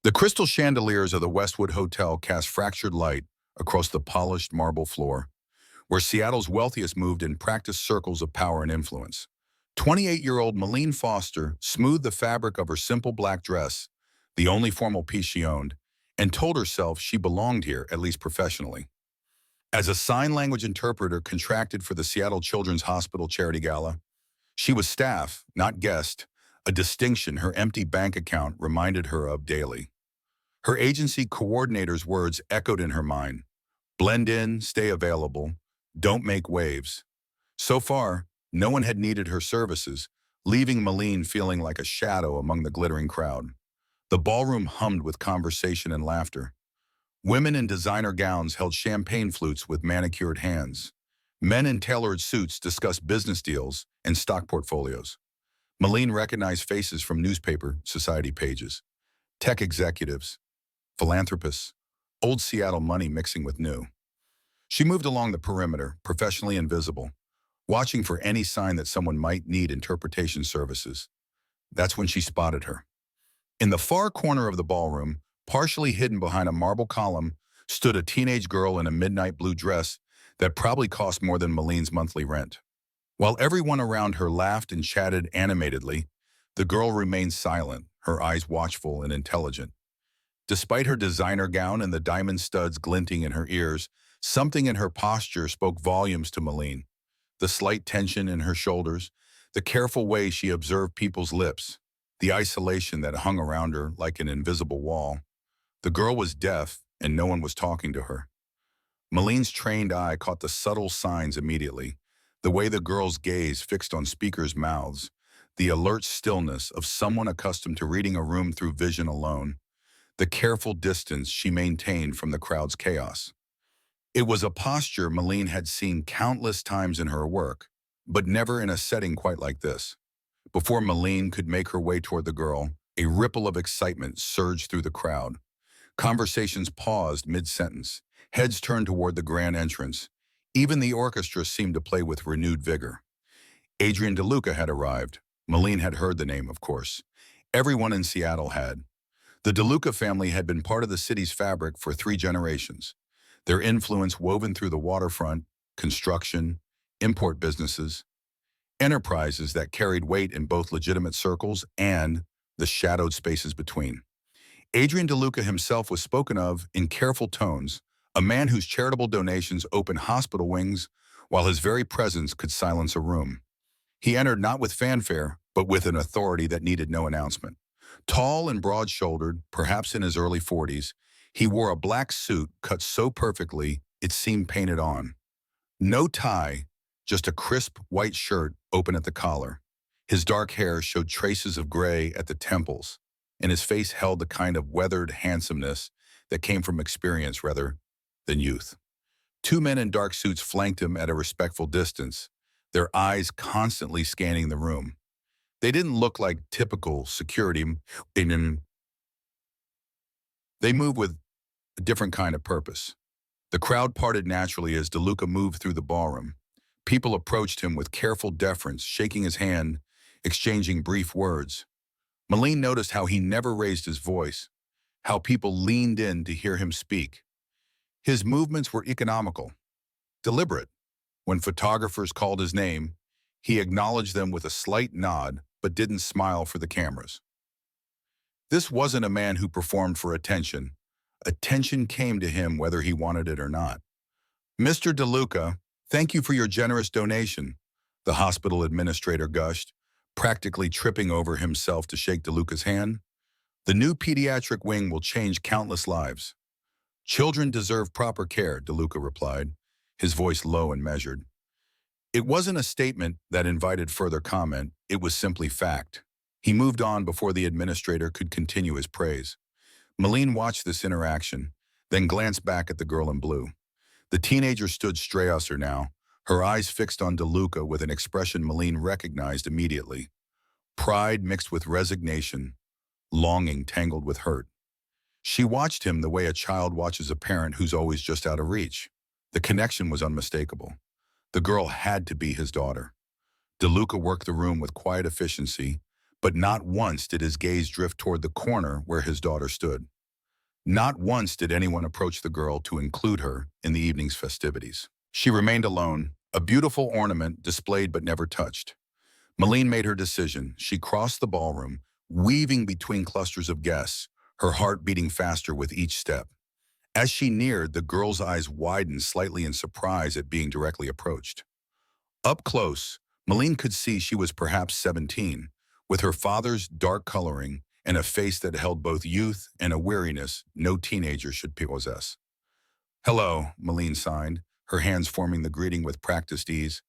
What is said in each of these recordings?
The crystal chandeliers of the Westwood Hotel cast fractured light across the polished marble floor, where Seattle's wealthiest moved in practiced circles of power and influence. 28-year-old Malene Foster smoothed the fabric of her simple black dress, the only formal piece she owned, and told herself she belonged here, at least professionally. As a sign language interpreter contracted for the Seattle Children's Hospital Charity Gala, she was staff, not guest, a distinction her empty bank account reminded her of daily. Her agency coordinator's words echoed in her mind: blend in, stay available, don't make waves. So far, no one had needed her services, leaving Malene feeling like a shadow among the glittering crowd. The ballroom hummed with conversation and laughter. Women in designer gowns held champagne flutes with manicured hands. Men in tailored suits discussed business deals and stock portfolios. Malene recognized faces from newspaper society pages: tech executives, philanthropists, old Seattle money mixing with new. She moved along the perimeter, professionally invisible, watching for any sign that someone might need interpretation services. That's when she spotted her. In the far corner of the ballroom, partially hidden behind a marble column, stood a teenage girl in a midnight blue dress that probably cost more than Malene's monthly rent. While everyone around her laughed and chatted animatedly, the girl remained silent, her eyes watchful and intelligent. Despite her designer gown and the diamond studs glinting in her ears, something in her posture spoke volumes to Malene. The slight tension in her shoulders, the careful way she observed people's lips, the isolation that hung around her like an invisible wall. The girl was deaf, and no one was talking to her. Malene's trained eye caught the subtle signs immediately: the way the girl's gaze fixed on speakers' mouths, the alert stillness of someone accustomed to reading a room through vision alone, the careful distance she maintained from the crowd's chaos. It was a posture Malene had seen countless times in her work, but never in a setting quite like this. Before Malene could make her way toward the girl, a ripple of excitement surged through the crowd. Conversations paused mid-sentence, heads turned toward the grand entrance. Even the orchestra seemed to play with renewed vigor. Adrian DeLuca had arrived. Malene had heard the name, of course. Everyone in Seattle had. The DeLuca family had been part of the city's fabric for 3 generations, their influence woven through the waterfront, construction, import businesses, enterprises that carried weight in both legitimate circles and the shadowed spaces between. Adrian DeLuca himself was spoken of in careful tones, a man whose charitable donations opened hospital wings while his very presence could silence a room. He entered not with fanfare, but with an authority that needed no announcement. Tall and broad-shouldered, perhaps in his early 40s, he wore a black suit cut so perfectly it seemed painted on. No tie, just a crisp white shirt open at the collar. His dark hair showed traces of gray at the temples, and his face held the kind of weathered handsomeness that came from experience rather than youth. 2 men in dark suits flanked him at a respectful distance, their eyes constantly scanning the room. They didn't look like typical security. They moved with a different kind of purpose. The crowd parted naturally as DeLuca moved through the ballroom. People approached him with careful deference, shaking his hand, exchanging brief words. Malene noticed how he never raised his voice, how people leaned in to hear him speak. His movements were economical, deliberate. When photographers called his name, he acknowledged them with a slight nod, but didn't smile for the cameras. This wasn't a man who performed for attention. Attention came to him whether he wanted it or not. "Mr. DeLuca, thank you for your generous donation," the hospital administrator gushed, practically tripping over himself to shake DeLuca's hand. "The new pediatric wing will change countless lives." "Children deserve proper care," DeLuca replied, his voice low and measured. It wasn't a statement that invited further comment, it was simply fact. He moved on before the administrator could continue his praise. Malene watched this interaction, then glanced back at the girl in blue. The teenager stood straighter now, her eyes fixed on DeLuca with an expression Malene recognized immediately: pride mixed with resignation, longing tangled with hurt. She watched him the way a child watches a parent who's always just out of reach. The connection was unmistakable. The girl had to be his daughter. DeLuca worked the room with quiet efficiency, but not once did his gaze drift toward the corner where his daughter stood. Not once did anyone approach the girl to include her in the evening's festivities. She remained alone, a beautiful ornament displayed but never touched. Malene made her decision. She crossed the ballroom, weaving between clusters of guests, her heart beating faster with each step. As she neared, the girl's eyes widened slightly in surprise at being directly approached. Up close, Malene could see she was perhaps 17, with her father's dark coloring and a face that held both youth and a weariness no teenager should possess. "Hello," Malene signed, her hands forming the greeting with practiced ease.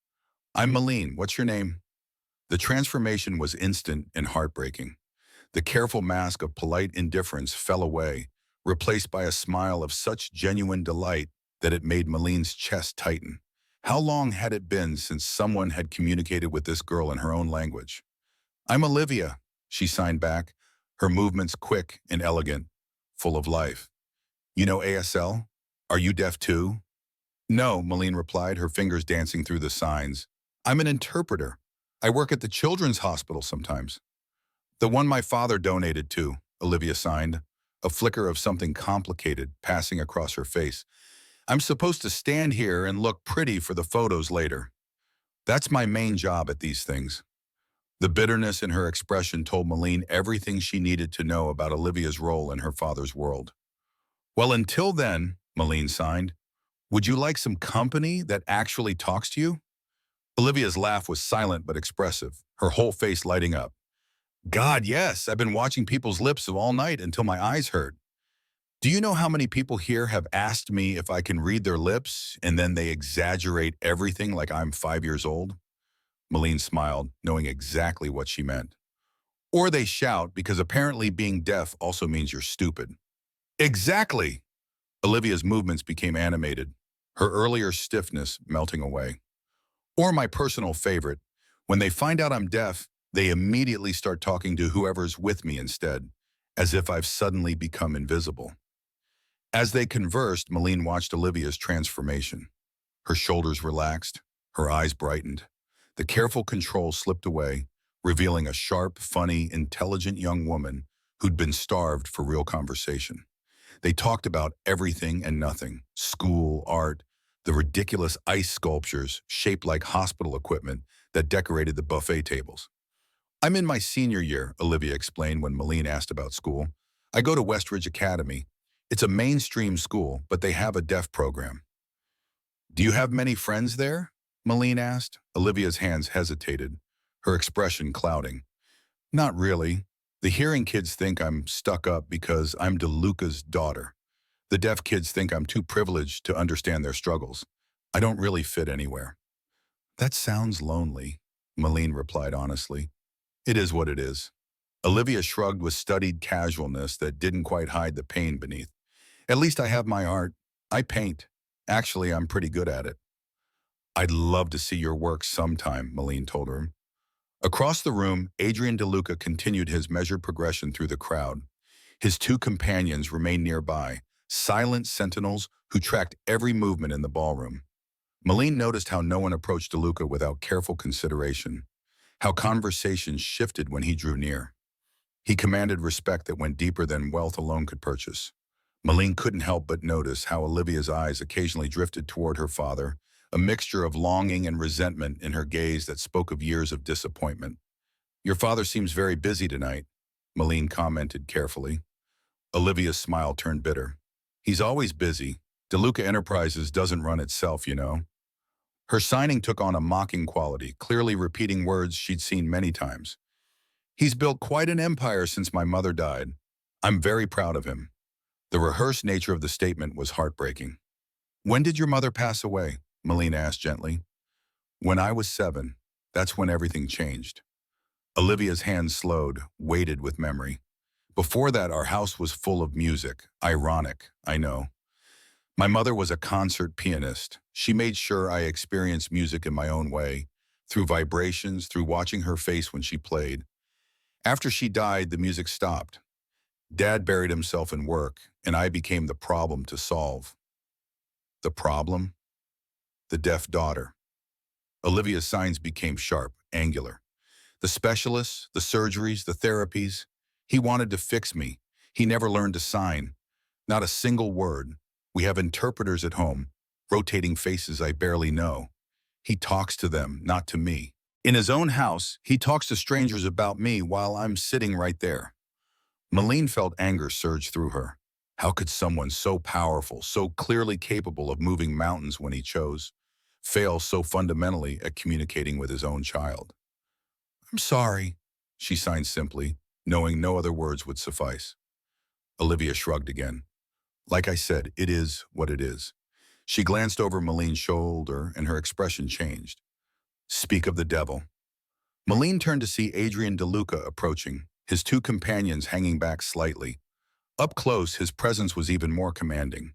"I'm Malene. What's your name?" The transformation was instant and heartbreaking. The careful mask of polite indifference fell away, replaced by a smile of such genuine delight that it made Malene's chest tighten. How long had it been since someone had communicated with this girl in her own language? "I'm Olivia," she signed back, her movements quick and elegant, full of life. "You know ASL? Are you deaf too?" "No," Malene replied, her fingers dancing through the signs. "I'm an interpreter. I work at the children's hospital sometimes." "The one my father donated to," Olivia signed, a flicker of something complicated passing across her face. "I'm supposed to stand here and look pretty for the photos later. That's my main job at these things." The bitterness in her expression told Malene everything she needed to know about Olivia's role in her father's world. "Well, until then," Malene signed, "would you like some company that actually talks to you?" Olivia's laugh was silent but expressive, her whole face lighting up. "God, yes, I've been watching people's lips all night until my eyes hurt. Do you know how many people here have asked me if I can read their lips and then they exaggerate everything like I'm 5 years old?" Malene smiled, knowing exactly what she meant. "Or they shout because apparently being deaf also means you're stupid." "Exactly!" Olivia's movements became animated, her earlier stiffness melting away. "Or my personal favorite, when they find out I'm deaf, they immediately start talking to whoever's with me instead, as if I've suddenly become invisible." As they conversed, Malene watched Olivia's transformation. Her shoulders relaxed, her eyes brightened. The careful control slipped away, revealing a sharp, funny, intelligent young woman who'd been starved for real conversation. They talked about everything and nothing: school, art, the ridiculous ice sculptures shaped like hospital equipment that decorated the buffet tables. "I'm in my senior year," Olivia explained when Malene asked about school. "I go to Westridge Academy. It's a mainstream school, but they have a deaf program." "Do you have many friends there?" Malene asked. Olivia's hands hesitated, her expression clouding. "Not really. The hearing kids think I'm stuck up because I'm DeLuca's daughter. The deaf kids think I'm too privileged to understand their struggles. I don't really fit anywhere." "That sounds lonely," Malene replied honestly. "It is what it is." Olivia shrugged with studied casualness that didn't quite hide the pain beneath. "At least I have my art. I paint. Actually, I'm pretty good at it." "I'd love to see your work sometime," Malene told her. Across the room, Adrian DeLuca continued his measured progression through the crowd. His two companions remained nearby, silent sentinels who tracked every movement in the ballroom. Malene noticed how no one approached DeLuca without careful consideration, how conversations shifted when he drew near. He commanded respect that went deeper than wealth alone could purchase. Malene couldn't help but notice how Olivia's eyes occasionally drifted toward her father, a mixture of longing and resentment in her gaze that spoke of years of disappointment. "Your father seems very busy tonight," Malene commented carefully. Olivia's smile turned bitter. "He's always busy. DeLuca Enterprises doesn't run itself, you know." Her signing took on a mocking quality, clearly repeating words she'd seen many times. "He's built quite an empire since my mother died. I'm very proud of him." The rehearsed nature of the statement was heartbreaking. "When did your mother pass away?" Malene asked gently. "When I was 7. That's when everything changed." Olivia's hands slowed, weighted with memory. "Before that, our house was full of music. Ironic, I know. My mother was a concert pianist. She made sure I experienced music in my own way, through vibrations, through watching her face when she played. After she died, the music stopped. Dad buried himself in work, and I became the problem to solve." The problem? The deaf daughter. Olivia's signs became sharp, angular. "The specialists, the surgeries, the therapies. He wanted to fix me. He never learned to sign. Not a single word. We have interpreters at home, rotating faces I barely know. He talks to them, not to me. In his own house, he talks to strangers about me while I'm sitting right there. Malene felt anger surge through her. How could someone so powerful, so clearly capable of moving mountains when he chose, fail so fundamentally at communicating with his own child? I'm sorry, she signed simply, knowing no other words would suffice. Olivia shrugged again. Like I said, it is what it is. She glanced over Malene's shoulder and her expression changed. Speak of the devil. Malene turned to see Adrian DeLuca approaching, his two companions hanging back slightly. Up close, his presence was even more commanding.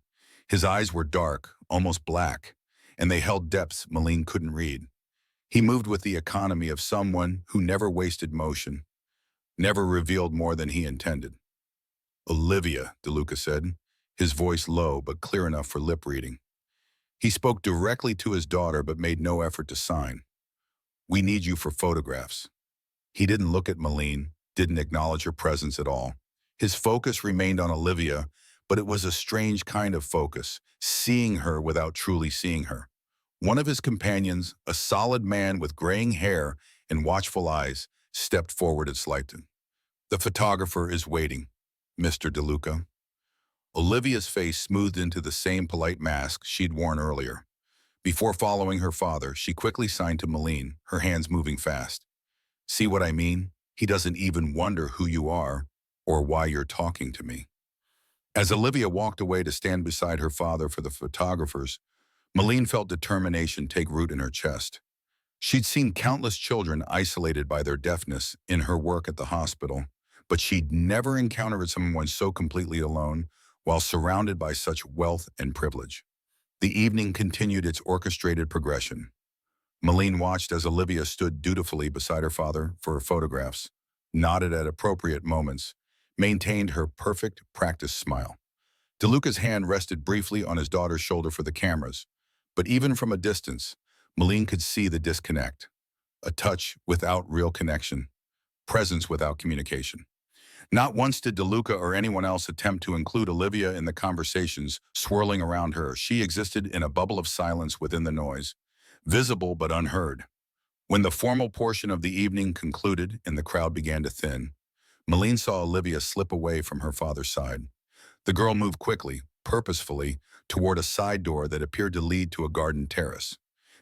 His eyes were dark, almost black, and they held depths Malene couldn't read. He moved with the economy of someone who never wasted motion, never revealed more than he intended. Olivia, DeLuca said, his voice low but clear enough for lip reading. He spoke directly to his daughter but made no effort to sign. We need you for photographs. He didn't look at Malene, didn't acknowledge her presence at all. His focus remained on Olivia, but it was a strange kind of focus, seeing her without truly seeing her. One of his companions, a solid man with graying hair and watchful eyes, stepped forward at Slyton. The photographer is waiting, Mr. DeLuca. Olivia's face smoothed into the same polite mask she'd worn earlier. Before following her father, she quickly signed to Malene, her hands moving fast. See what I mean? He doesn't even wonder who you are or why you're talking to me. As Olivia walked away to stand beside her father for the photographers, Malene felt determination take root in her chest. She'd seen countless children isolated by their deafness in her work at the hospital, but she'd never encountered someone so completely alone while surrounded by such wealth and privilege. The evening continued its orchestrated progression. Malene watched as Olivia stood dutifully beside her father for her photographs, nodded at appropriate moments, maintained her perfect practice smile. DeLuca's hand rested briefly on his daughter's shoulder for the cameras, but even from a distance, Malene could see the disconnect. A touch without real connection, presence without communication. Not once did DeLuca or anyone else attempt to include Olivia in the conversations swirling around her. She existed in a bubble of silence within the noise, visible but unheard. When the formal portion of the evening concluded and the crowd began to thin, Malene saw Olivia slip away from her father's side. The girl moved quickly, purposefully, toward a side door that appeared to lead to a garden terrace.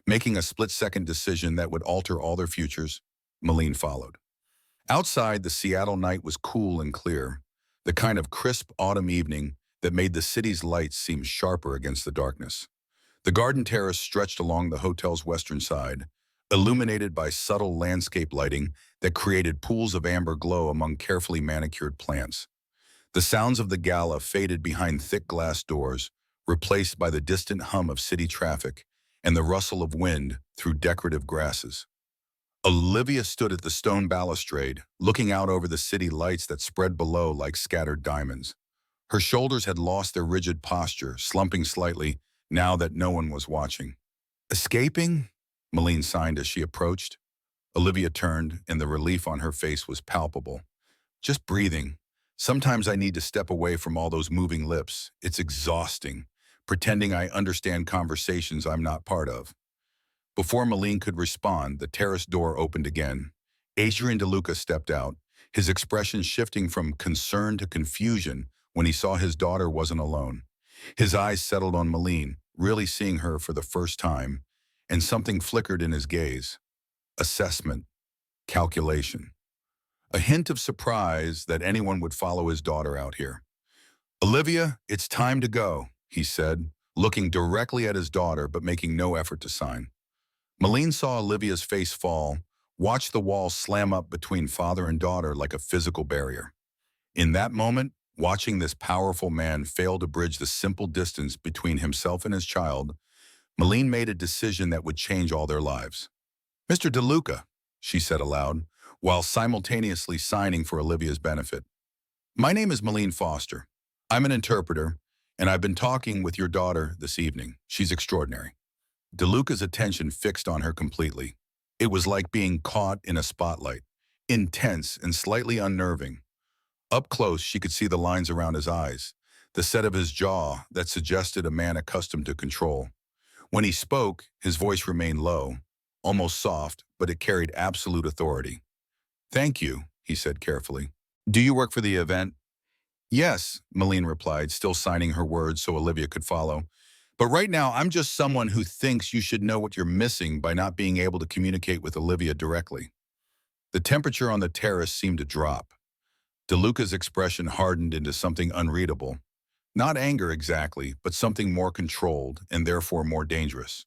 Making a split-second decision that would alter all their futures, Malene followed. Outside, the Seattle night was cool and clear, the kind of crisp autumn evening that made the city's lights seem sharper against the darkness. The garden terrace stretched along the hotel's western side, illuminated by subtle landscape lighting that created pools of amber glow among carefully manicured plants. The sounds of the gala faded behind thick glass doors, replaced by the distant hum of city traffic and the rustle of wind through decorative grasses. Olivia stood at the stone balustrade, looking out over the city lights that spread below like scattered diamonds. Her shoulders had lost their rigid posture, slumping slightly now that no one was watching. Escaping? Malene signed as she approached. Olivia turned, and the relief on her face was palpable. Just breathing. Sometimes I need to step away from all those moving lips. It's exhausting, pretending I understand conversations I'm not part of. Before Malene could respond, the terrace door opened again. Adrian DeLuca stepped out, his expression shifting from concern to confusion when he saw his daughter wasn't alone. His eyes settled on Malene, really seeing her for the first time, and something flickered in his gaze. Assessment. Calculation. A hint of surprise that anyone would follow his daughter out here. Olivia, it's time to go, he said, looking directly at his daughter but making no effort to sign. Malene saw Olivia's face fall, watched the wall slam up between father and daughter like a physical barrier. In that moment, watching this powerful man fail to bridge the simple distance between himself and his child, Malene made a decision that would change all their lives. Mr. DeLuca, she said aloud, while simultaneously signing for Olivia's benefit. My name is Malene Foster. I'm an interpreter, and I've been talking with your daughter this evening. She's extraordinary. DeLuca's attention fixed on her completely. It was like being caught in a spotlight, intense and slightly unnerving. Up close, she could see the lines around his eyes, the set of his jaw that suggested a man accustomed to control. When he spoke, his voice remained low, almost soft, but it carried absolute authority. "Thank you," he said carefully. "Do you work for the event?" "Yes," Malene replied, still signing her words so Olivia could follow. "But right now, I'm just someone who thinks you should know what you're missing by not being able to communicate with Olivia directly." The temperature on the terrace seemed to drop. DeLuca's expression hardened into something unreadable. Not anger exactly, but something more controlled and therefore more dangerous.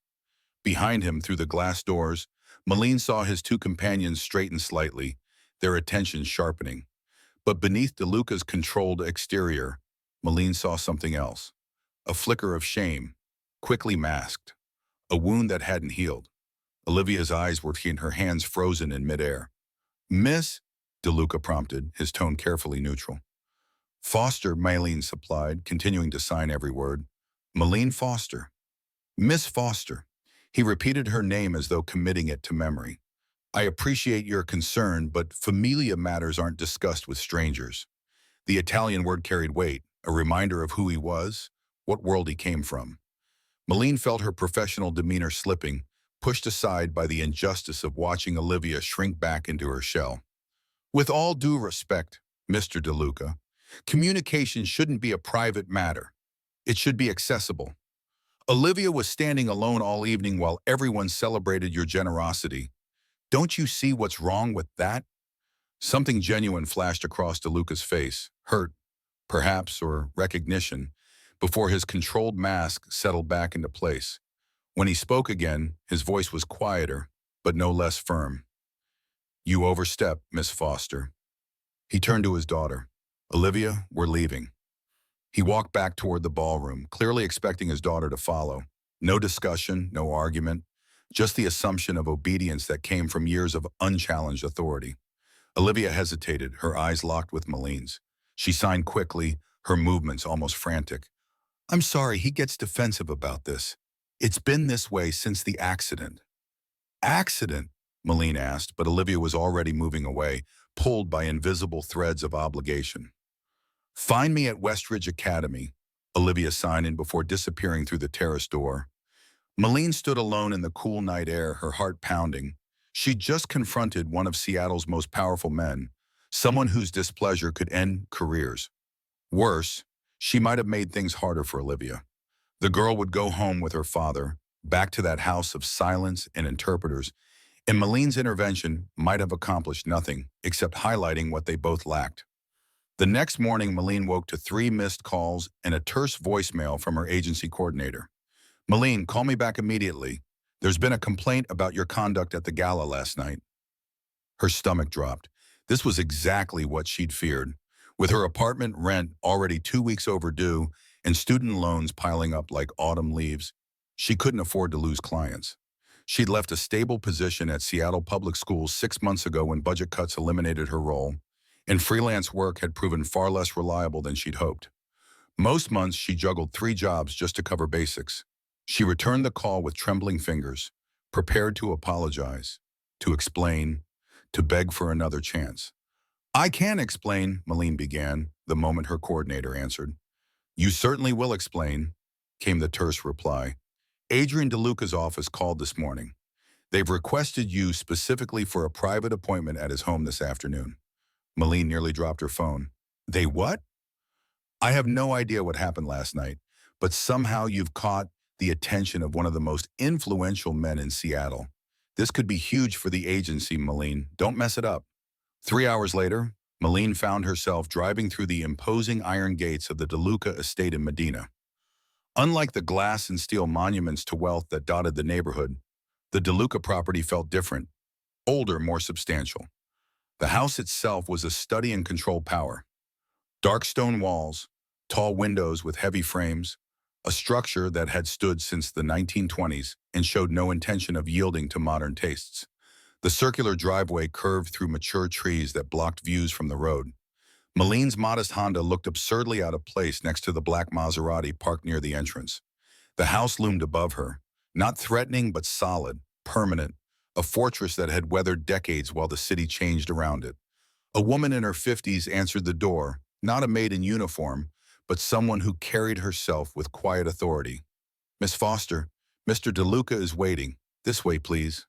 Behind him, through the glass doors, Malene saw his two companions straighten slightly, their attention sharpening. But beneath DeLuca's controlled exterior, Malene saw something else. A flicker of shame, quickly masked. A wound that hadn't healed. Olivia's eyes were in her hands frozen in midair. "Miss?" DeLuca prompted, his tone carefully neutral. "Foster," Malene supplied, continuing to sign every word. "Malene Foster." "Miss Foster." He repeated her name as though committing it to memory. "I appreciate your concern, but familia matters aren't discussed with strangers." The Italian word carried weight, a reminder of who he was, what world he came from. Malene felt her professional demeanor slipping, pushed aside by the injustice of watching Olivia shrink back into her shell. "With all due respect, Mr. DeLuca, communication shouldn't be a private matter. It should be accessible. Olivia was standing alone all evening while everyone celebrated your generosity. Don't you see what's wrong with that?" Something genuine flashed across DeLuca's face, hurt, perhaps, or recognition, before his controlled mask settled back into place. When he spoke again, his voice was quieter, but no less firm. "You overstep, Miss Foster." He turned to his daughter. "Olivia, we're leaving." He walked back toward the ballroom, clearly expecting his daughter to follow. No discussion, no argument, just the assumption of obedience that came from years of unchallenged authority. Olivia hesitated, her eyes locked with Malene's. She signed quickly, her movements almost frantic. "I'm sorry, he gets defensive about this. It's been this way since the accident." "Accident?" Malene asked, but Olivia was already moving away, pulled by invisible threads of obligation. "Find me at Westridge Academy," Olivia signed in before disappearing through the terrace door. Malene stood alone in the cool night air, her heart pounding. She'd just confronted one of Seattle's most powerful men, someone whose displeasure could end careers. Worse, she might have made things harder for Olivia. The girl would go home with her father, back to that house of silence and interpreters, and Malene's intervention might have accomplished nothing except highlighting what they both lacked. The next morning, Malene woke to 3 missed calls and a terse voicemail from her agency coordinator. "Malene, call me back immediately. There's been a complaint about your conduct at the gala last night." Her stomach dropped. This was exactly what she'd feared. With her apartment rent already 2 weeks overdue and student loans piling up like autumn leaves, she couldn't afford to lose clients. She'd left a stable position at Seattle Public Schools 6 months ago when budget cuts eliminated her role, and freelance work had proven far less reliable than she'd hoped. Most months, she juggled 3 jobs just to cover basics. She returned the call with trembling fingers, prepared to apologize, to explain, to beg for another chance. "I can explain," Malene began, the moment her coordinator answered. "You certainly will explain," came the terse reply. "Adrian DeLuca's office called this morning. They've requested you specifically for a private appointment at his home this afternoon." Malene nearly dropped her phone. "They what?" "I have no idea what happened last night, but somehow you've caught the attention of one of the most influential men in Seattle. This could be huge for the agency, Malene. Don't mess it up." 3 hours later, Malene found herself driving through the imposing iron gates of the DeLuca estate in Medina. Unlike the glass and steel monuments to wealth that dotted the neighborhood, the DeLuca property felt different, older, more substantial. The house itself was a study in controlled power. Dark stone walls, tall windows with heavy frames, a structure that had stood since the 1920s and showed no intention of yielding to modern tastes. The circular driveway curved through mature trees that blocked views from the road. Malene's modest Honda looked absurdly out of place next to the black Maserati parked near the entrance. The house loomed above her, not threatening but solid, permanent, a fortress that had weathered decades while the city changed around it. A woman in her 50s answered the door, not a maid in uniform, but someone who carried herself with quiet authority. Miss Foster, Mr. DeLuca is waiting. This way, please.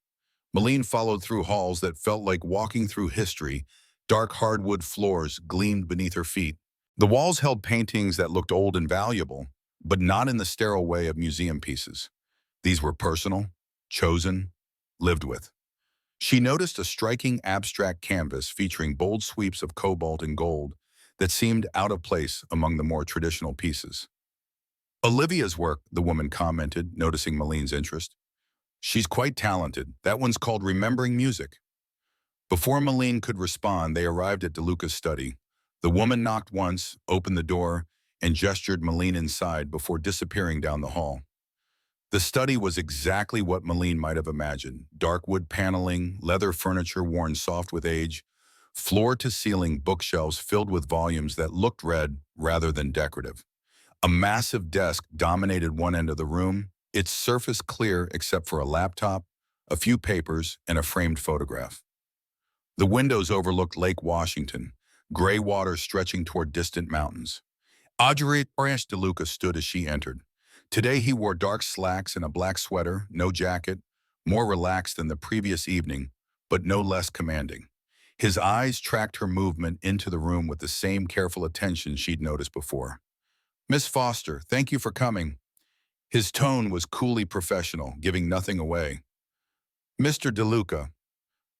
Malene followed through halls that felt like walking through history. Dark hardwood floors gleamed beneath her feet. The walls held paintings that looked old and valuable, but not in the sterile way of museum pieces. These were personal, chosen, lived with. She noticed a striking abstract canvas featuring bold sweeps of cobalt and gold that seemed out of place among the more traditional pieces. Olivia's work, the woman commented, noticing Malene's interest. She's quite talented. That one's called Remembering Music. Before Malene could respond, they arrived at DeLuca's study. The woman knocked once, opened the door, and gestured Malene inside before disappearing down the hall. The study was exactly what Malene might have imagined. Dark wood paneling, leather furniture worn soft with age, floor-to-ceiling bookshelves filled with volumes that looked read rather than decorative. A massive desk dominated one end of the room, its surface clear except for a laptop, a few papers, and a framed photograph. The windows overlooked Lake Washington, gray water stretching toward distant mountains. Audrey DeLuca stood as she entered. Today he wore dark slacks and a black sweater, no jacket, more relaxed than the previous evening, but no less commanding. His eyes tracked her movement into the room with the same careful attention she'd noticed before. Miss Foster, thank you for coming. His tone was coolly professional, giving nothing away. Mr. DeLuca.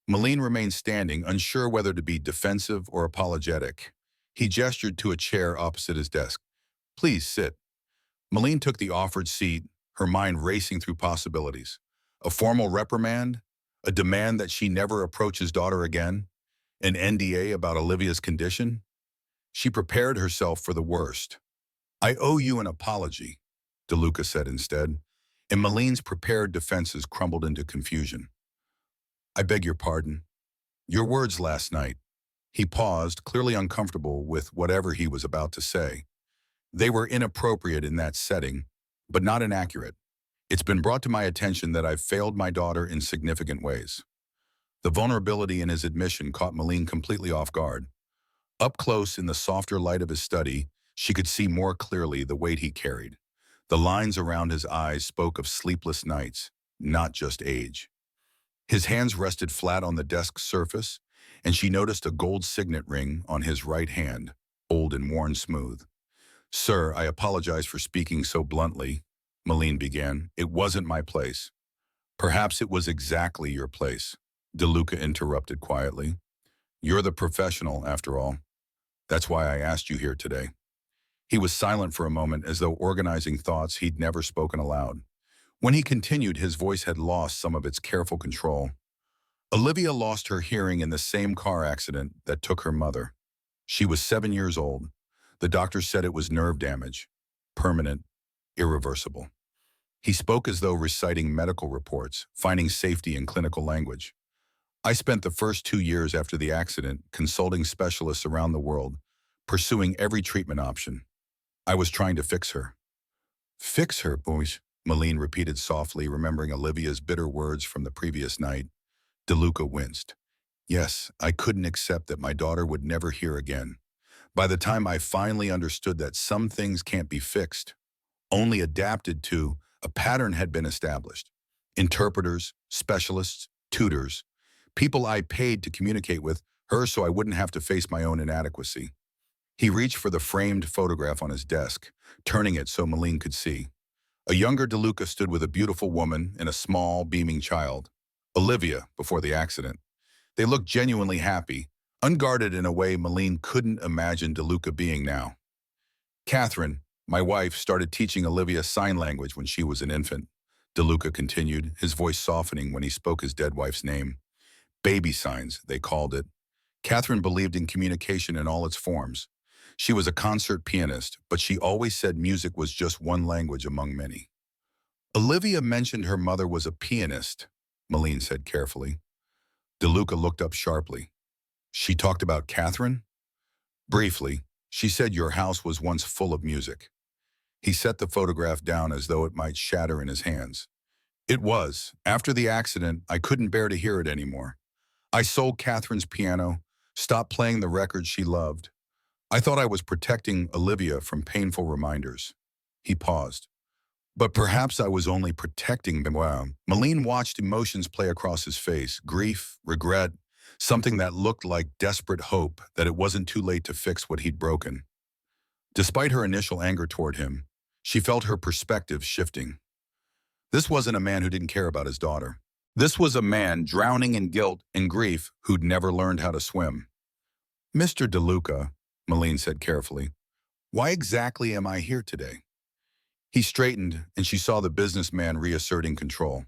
Malene remained standing, unsure whether to be defensive or apologetic. He gestured to a chair opposite his desk. Please sit. Malene took the offered seat, her mind racing through possibilities. A formal reprimand? A demand that she never approach his daughter again? An NDA about Olivia's condition? She prepared herself for the worst. I owe you an apology, DeLuca said instead, and Malene's prepared defenses crumbled into confusion. I beg your pardon. Your words last night. He paused, clearly uncomfortable with whatever he was about to say. They were inappropriate in that setting, but not inaccurate. It's been brought to my attention that I've failed my daughter in significant ways. The vulnerability in his admission caught Malene completely off guard. Up close in the softer light of his study, she could see more clearly the weight he carried. The lines around his eyes spoke of sleepless nights, not just age. His hands rested flat on the desk's surface, and she noticed a gold signet ring on his right hand, old and worn smooth. Sir, I apologize for speaking so bluntly, Malene began. It wasn't my place. Perhaps it was exactly your place, DeLuca interrupted quietly. You're the professional, after all. That's why I asked you here today. He was silent for a moment, as though organizing thoughts he'd never spoken aloud. When he continued, his voice had lost some of its careful control. Olivia lost her hearing in the same car accident that took her mother. She was 7 years old. The doctor said it was nerve damage, permanent, irreversible. He spoke as though reciting medical reports, finding safety in clinical language. I spent the first 2 years after the accident consulting specialists around the world, pursuing every treatment option. I was trying to fix her. Fix her, boys, Malene repeated softly, remembering Olivia's bitter words from the previous night. DeLuca winced. Yes, I couldn't accept that my daughter would never hear again. By the time I finally understood that some things can't be fixed, only adapted to, a pattern had been established. Interpreters, specialists, tutors, people I paid to communicate with her so I wouldn't have to face my own inadequacy. He reached for the framed photograph on his desk, turning it so Malene could see. A younger DeLuca stood with a beautiful woman and a small, beaming child. Olivia, before the accident. They looked genuinely happy, unguarded in a way Malene couldn't imagine DeLuca being now. Catherine, my wife, started teaching Olivia sign language when she was an infant, DeLuca continued, his voice softening when he spoke his dead wife's name. Baby signs, they called it. Catherine believed in communication in all its forms. She was a concert pianist, but she always said music was just one language among many. Olivia mentioned her mother was a pianist, Malene said carefully. DeLuca looked up sharply. She talked about Catherine? Briefly, she said your house was once full of music. He set the photograph down as though it might shatter in his hands. It was. After the accident, I couldn't bear to hear it anymore. I sold Catherine's piano, stopped playing the records she loved. I thought I was protecting Olivia from painful reminders. He paused. But perhaps I was only protecting them. Wow. Malene watched emotions play across his face, grief, regret, something that looked like desperate hope that it wasn't too late to fix what he'd broken. Despite her initial anger toward him, she felt her perspective shifting. This wasn't a man who didn't care about his daughter. This was a man drowning in guilt and grief who'd never learned how to swim. Mr. DeLuca, Malene said carefully, why exactly am I here today? He straightened, and she saw the businessman reasserting control.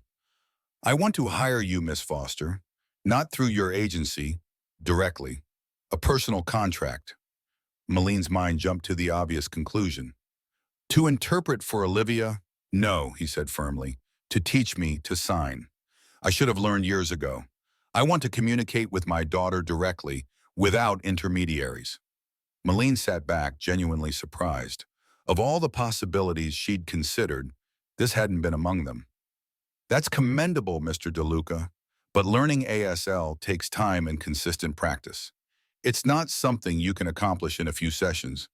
I want to hire you, Miss Foster, not through your agency, directly. A personal contract. Malene's mind jumped to the obvious conclusion. To interpret for Olivia? No, he said firmly. To teach me to sign. I should have learned years ago. I want to communicate with my daughter directly, without intermediaries. Malene sat back, genuinely surprised. Of all the possibilities she'd considered, this hadn't been among them. That's commendable, Mr. DeLuca, but learning ASL takes time and consistent practice. It's not something you can accomplish in a few sessions.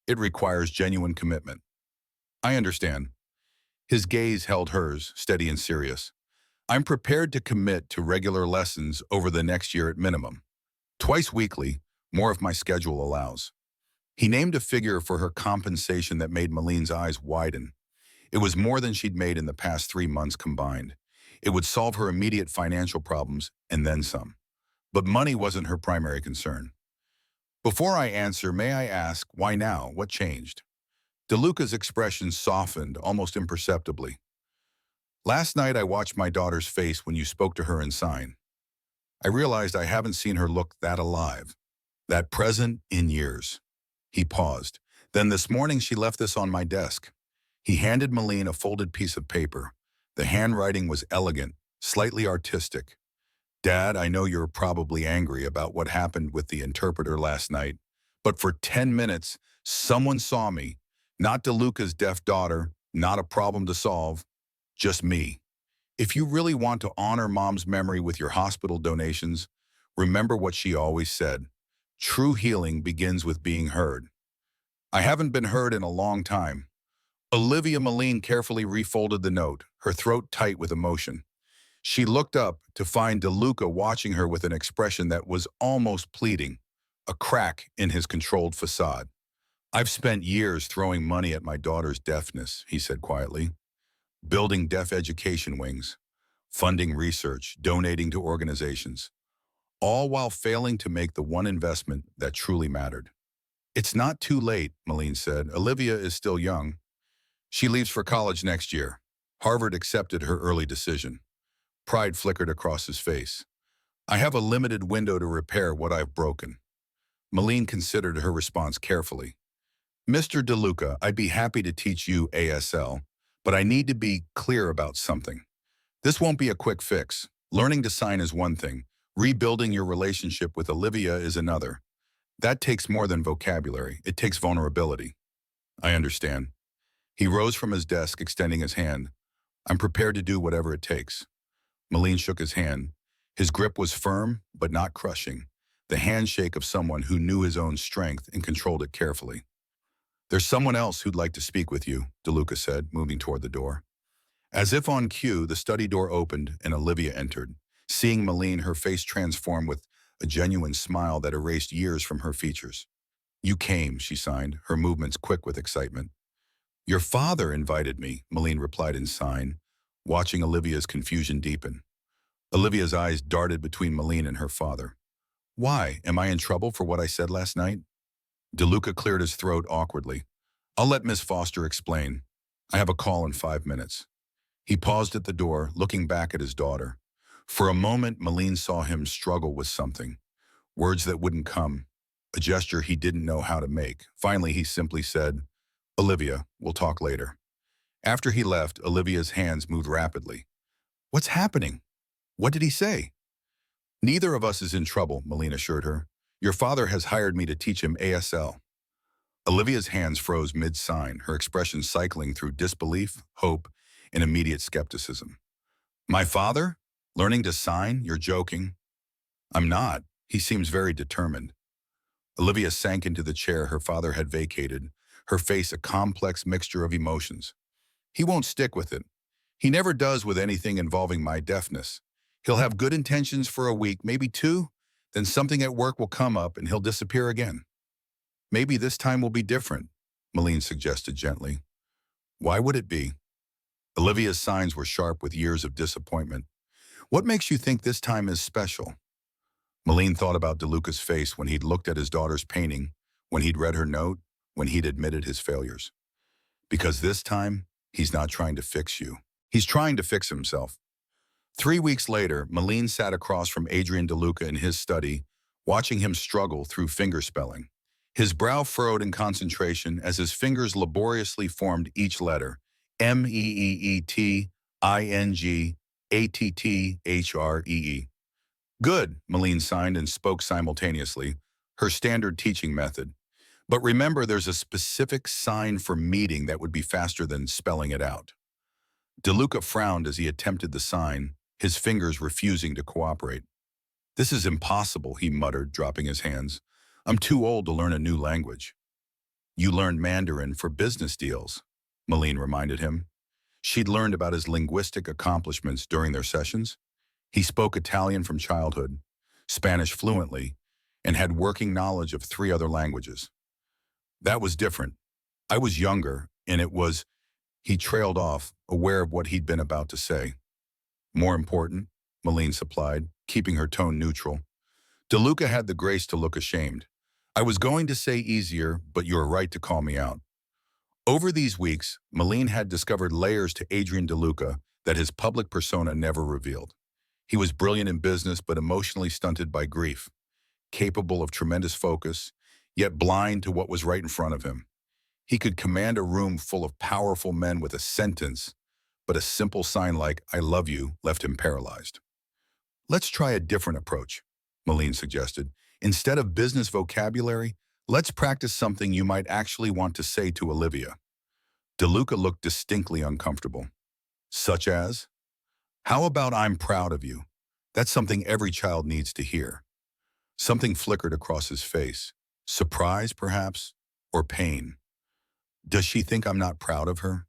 It requires genuine commitment. I understand. His gaze held hers, steady and serious. I'm prepared to commit to regular lessons over the next year at minimum. Twice weekly, more if my schedule allows. He named a figure for her compensation that made Malene's eyes widen. It was more than she'd made in the past 3 months combined. It would solve her immediate financial problems and then some. But money wasn't her primary concern. Before I answer, may I ask, why now? What changed? DeLuca's expression softened almost imperceptibly. Last night I watched my daughter's face when you spoke to her in sign. I realized I haven't seen her look that alive, that present in years. He paused. Then this morning she left this on my desk. He handed Malene a folded piece of paper. The handwriting was elegant, slightly artistic. Dad, I know you're probably angry about what happened with the interpreter last night, but for 10 minutes, someone saw me. Not DeLuca's deaf daughter, not a problem to solve, just me. If you really want to honor Mom's memory with your hospital donations, remember what she always said. True healing begins with being heard. I haven't been heard in a long time. Olivia Malene carefully refolded the note, her throat tight with emotion. She looked up to find DeLuca watching her with an expression that was almost pleading, a crack in his controlled facade. I've spent years throwing money at my daughter's deafness, he said quietly. Building deaf education wings, funding research, donating to organizations, all while failing to make the one investment that truly mattered. It's not too late, Malene said. Olivia is still young. She leaves for college next year. Harvard accepted her early decision. Pride flickered across his face. I have a limited window to repair what I've broken. Malene considered her response carefully. Mr. DeLuca, I'd be happy to teach you ASL, but I need to be clear about something. This won't be a quick fix. Learning to sign is one thing. Rebuilding your relationship with Olivia is another. That takes more than vocabulary. It takes vulnerability. I understand. He rose from his desk, extending his hand. I'm prepared to do whatever it takes. Malene shook his hand. His grip was firm, but not crushing. The handshake of someone who knew his own strength and controlled it carefully. There's someone else who'd like to speak with you, DeLuca said, moving toward the door. As if on cue, the study door opened and Olivia entered. Seeing Malene, her face transformed with a genuine smile that erased years from her features. You came, she signed, her movements quick with excitement. Your father invited me, Malene replied in sign, watching Olivia's confusion deepen. Olivia's eyes darted between Malene and her father. Why? Am I in trouble for what I said last night? DeLuca cleared his throat awkwardly. I'll let Miss Foster explain. I have a call in 5 minutes. He paused at the door, looking back at his daughter. For a moment, Malene saw him struggle with something. Words that wouldn't come. A gesture he didn't know how to make. Finally, he simply said, Olivia, we'll talk later. After he left, Olivia's hands moved rapidly. What's happening? What did he say? Neither of us is in trouble, Malene assured her. Your father has hired me to teach him ASL. Olivia's hands froze mid-sign, her expression cycling through disbelief, hope, and immediate skepticism. My father? Learning to sign? You're joking. I'm not. He seems very determined. Olivia sank into the chair her father had vacated, her face a complex mixture of emotions. He won't stick with it. He never does with anything involving my deafness. He'll have good intentions for a week, maybe two, then something at work will come up and he'll disappear again. Maybe this time will be different, Malene suggested gently. Why would it be? Olivia's signs were sharp with years of disappointment. What makes you think this time is special? Malene thought about DeLuca's face when he'd looked at his daughter's painting, when he'd read her note, when he'd admitted his failures. Because this time, he's not trying to fix you. He's trying to fix himself. 3 weeks later, Malene sat across from Adrian DeLuca in his study, watching him struggle through fingerspelling. His brow furrowed in concentration as his fingers laboriously formed each letter, MEEETINGATTHREE. Good, Malene signed and spoke simultaneously, her standard teaching method. But remember, there's a specific sign for meeting that would be faster than spelling it out. DeLuca frowned as he attempted the sign, his fingers refusing to cooperate. This is impossible, he muttered, dropping his hands. I'm too old to learn a new language. You learned Mandarin for business deals, Malene reminded him. She'd learned about his linguistic accomplishments during their sessions. He spoke Italian from childhood, Spanish fluently, and had working knowledge of 3 other languages. That was different. I was younger, and it was, he trailed off, aware of what he'd been about to say. More important, Malene supplied, keeping her tone neutral. DeLuca had the grace to look ashamed. I was going to say easier, but you were right to call me out. Over these weeks, Malene had discovered layers to Adrian DeLuca that his public persona never revealed. He was brilliant in business, but emotionally stunted by grief, capable of tremendous focus, yet blind to what was right in front of him. He could command a room full of powerful men with a sentence, but a simple sign like, I love you, left him paralyzed. Let's try a different approach, Malene suggested. Instead of business vocabulary, let's practice something you might actually want to say to Olivia. DeLuca looked distinctly uncomfortable. Such as? How about I'm proud of you? That's something every child needs to hear. Something flickered across his face. Surprise, perhaps, or pain. Does she think I'm not proud of her?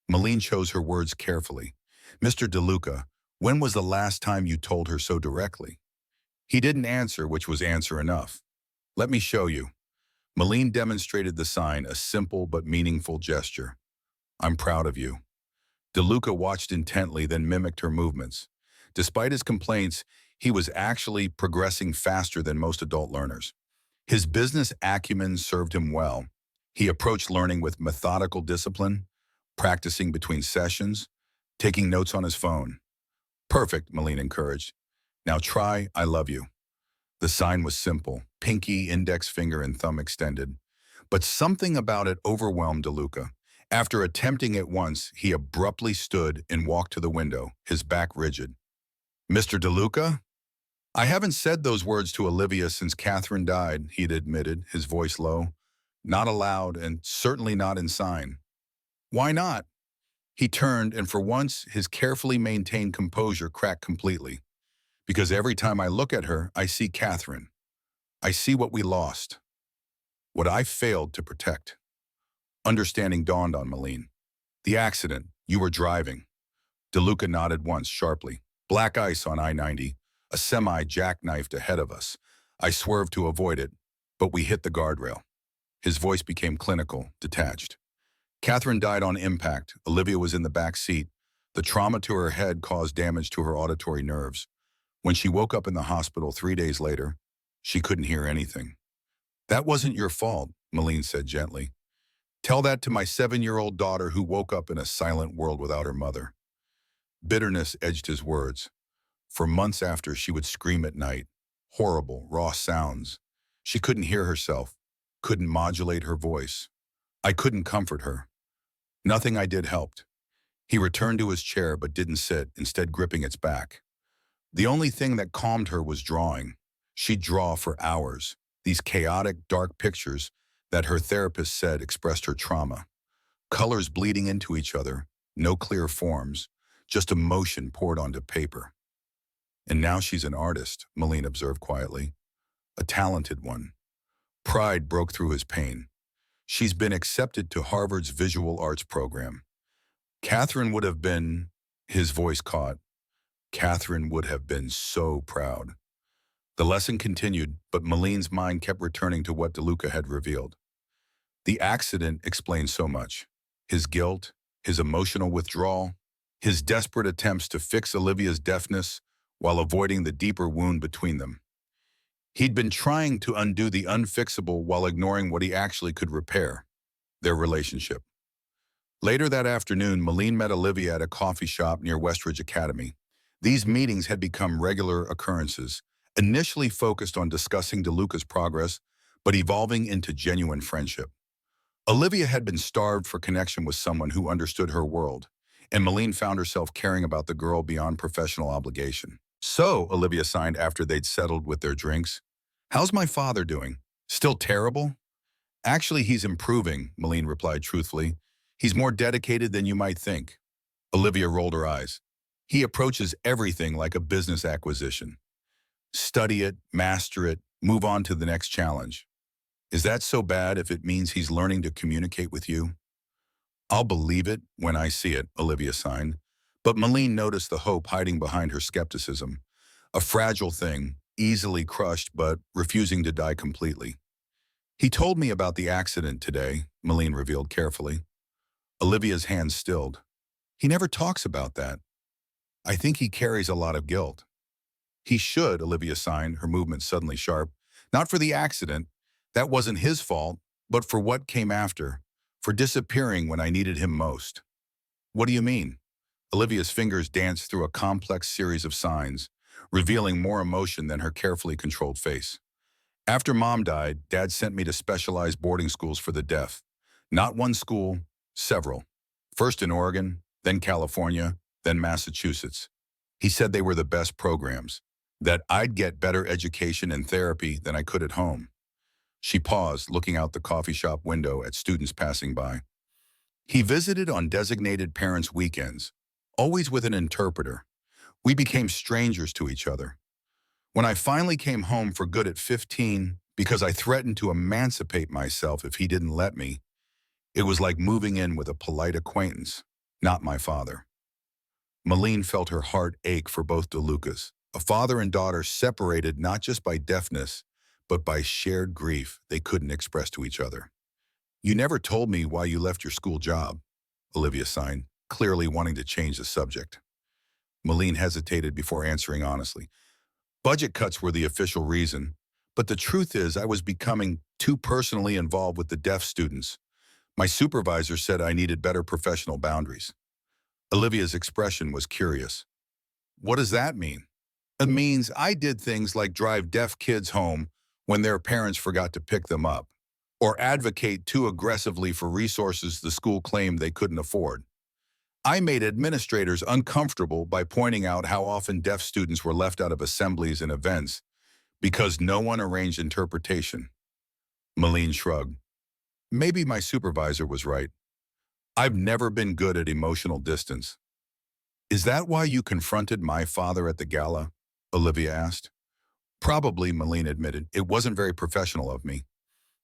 Malene chose her words carefully. Mr. DeLuca, when was the last time you told her so directly? He didn't answer, which was answer enough. Let me show you. Malene demonstrated the sign, a simple but meaningful gesture. I'm proud of you. DeLuca watched intently, then mimicked her movements. Despite his complaints, he was actually progressing faster than most adult learners. His business acumen served him well. He approached learning with methodical discipline, practicing between sessions, taking notes on his phone. Perfect, Malene encouraged. Now try, I love you. The sign was simple, pinky, index finger, and thumb extended. But something about it overwhelmed DeLuca. After attempting it once, he abruptly stood and walked to the window, his back rigid. Mr. DeLuca? I haven't said those words to Olivia since Catherine died, he'd admitted, his voice low. Not aloud, and certainly not in sign. Why not? He turned, and for once, his carefully maintained composure cracked completely. Because every time I look at her, I see Catherine. I see what we lost. What I failed to protect. Understanding dawned on Malene. The accident. You were driving. DeLuca nodded once, sharply. Black ice on I-90. A semi jackknifed ahead of us. I swerved to avoid it, but we hit the guardrail. His voice became clinical, detached. Catherine died on impact. Olivia was in the back seat. The trauma to her head caused damage to her auditory nerves. When she woke up in the hospital 3 days later, she couldn't hear anything. That wasn't your fault, Malene said gently. Tell that to my 7-year-old daughter who woke up in a silent world without her mother. Bitterness edged his words. For months after, she would scream at night. Horrible, raw sounds. She couldn't hear herself, couldn't modulate her voice. I couldn't comfort her. Nothing I did helped. He returned to his chair but didn't sit, instead gripping its back. The only thing that calmed her was drawing. She'd draw for hours, these chaotic, dark pictures that her therapist said expressed her trauma. Colors bleeding into each other, no clear forms, just emotion poured onto paper. And now she's an artist, Malene observed quietly. A talented one. Pride broke through his pain. She's been accepted to Harvard's visual arts program. Catherine would have been, his voice caught. Catherine would have been so proud. The lesson continued, but Maline's mind kept returning to what DeLuca had revealed. The accident explained so much. His guilt, his emotional withdrawal, his desperate attempts to fix Olivia's deafness while avoiding the deeper wound between them. He'd been trying to undo the unfixable while ignoring what he actually could repair, their relationship. Later that afternoon, Maline met Olivia at a coffee shop near Westridge Academy. These meetings had become regular occurrences, initially focused on discussing DeLuca's progress, but evolving into genuine friendship. Olivia had been starved for connection with someone who understood her world, and Maline found herself caring about the girl beyond professional obligation. "So," Olivia signed after they'd settled with their drinks, "how's my father doing? Still terrible?" "Actually, he's improving," Maline replied truthfully. "He's more dedicated than you might think." Olivia rolled her eyes. "He approaches everything like a business acquisition. Study it, master it, move on to the next challenge. Is that so bad if it means he's learning to communicate with you?" "I'll believe it when I see it," Olivia signed. But Maline noticed the hope hiding behind her skepticism. A fragile thing, easily crushed but refusing to die completely. "He told me about the accident today," Maline revealed carefully. Olivia's hands stilled. "He never talks about that. I think he carries a lot of guilt." "He should," Olivia signed, her movement suddenly sharp. "Not for the accident. That wasn't his fault, but for what came after, for disappearing when I needed him most." "What do you mean?" Olivia's fingers danced through a complex series of signs, revealing more emotion than her carefully controlled face. "After Mom died, Dad sent me to specialized boarding schools for the deaf. Not one school, several. First in Oregon, then California, then Massachusetts. He said they were the best programs, that I'd get better education and therapy than I could at home." She paused, looking out the coffee shop window at students passing by. "He visited on designated parents' weekends, always with an interpreter. We became strangers to each other. When I finally came home for good at 15, because I threatened to emancipate myself if he didn't let me, it was like moving in with a polite acquaintance, not my father." Maline felt her heart ache for both DeLucas, a father and daughter separated not just by deafness, but by shared grief they couldn't express to each other. "You never told me why you left your school job," Olivia signed, clearly wanting to change the subject. Maline hesitated before answering honestly. "Budget cuts were the official reason, but the truth is I was becoming too personally involved with the deaf students. My supervisor said I needed better professional boundaries." Olivia's expression was curious. "What does that mean?" "It means I did things like drive deaf kids home when their parents forgot to pick them up, or advocate too aggressively for resources the school claimed they couldn't afford. I made administrators uncomfortable by pointing out how often deaf students were left out of assemblies and events because no one arranged interpretation." Maline shrugged. "Maybe my supervisor was right. I've never been good at emotional distance." "Is that why you confronted my father at the gala?" Olivia asked. "Probably," Maline admitted. "It wasn't very professional of me."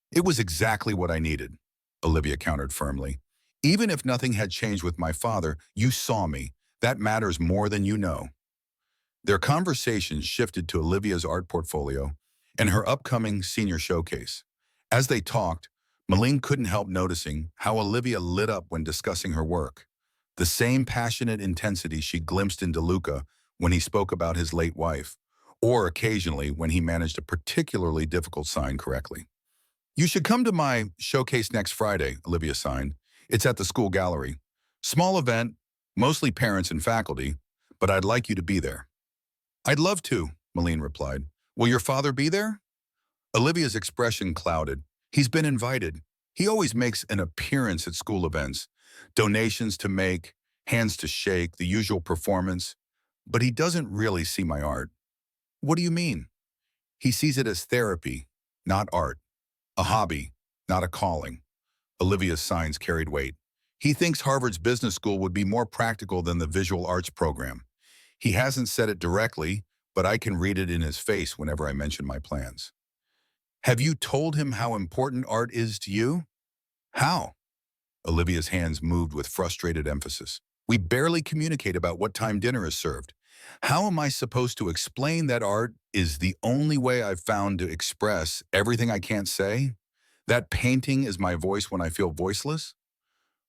"It was exactly what I needed," Olivia countered firmly. "Even if nothing had changed with my father, you saw me. That matters more than you know." Their conversation shifted to Olivia's art portfolio and her upcoming senior showcase. As they talked, Maline couldn't help noticing how Olivia lit up when discussing her work. The same passionate intensity she glimpsed in DeLuca when he spoke about his late wife, or occasionally when he managed a particularly difficult sign correctly. "You should come to my showcase next Friday," Olivia signed. "It's at the school gallery. Small event, mostly parents and faculty, but I'd like you to be there." "I'd love to," Maline replied. "Will your father be there?" Olivia's expression clouded. "He's been invited. He always makes an appearance at school events. Donations to make, hands to shake, the usual performance. But he doesn't really see my art." "What do you mean?" "He sees it as therapy, not art. A hobby, not a calling." Olivia's signs carried weight. "He thinks Harvard's business school would be more practical than the visual arts program. He hasn't said it directly, but I can read it in his face whenever I mention my plans." Have you told him how important art is to you? How? Olivia's hands moved with frustrated emphasis. We barely communicate about what time dinner is served. How am I supposed to explain that art is the only way I've found to express everything I can't say? That painting is my voice when I feel voiceless?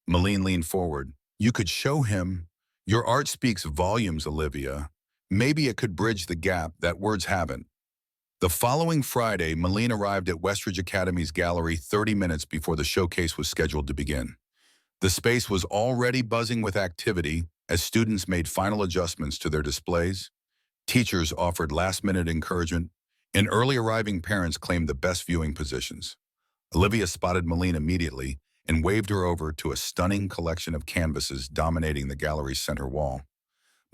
Malene leaned forward. You could show him. Your art speaks volumes, Olivia. Maybe it could bridge the gap that words haven't. The following Friday, Malene arrived at Westridge Academy's gallery 30 minutes before the showcase was scheduled to begin. The space was already buzzing with activity as students made final adjustments to their displays. Teachers offered last-minute encouragement, and early arriving parents claimed the best viewing positions. Olivia spotted Malene immediately and waved her over to a stunning collection of canvases dominating the gallery's center wall.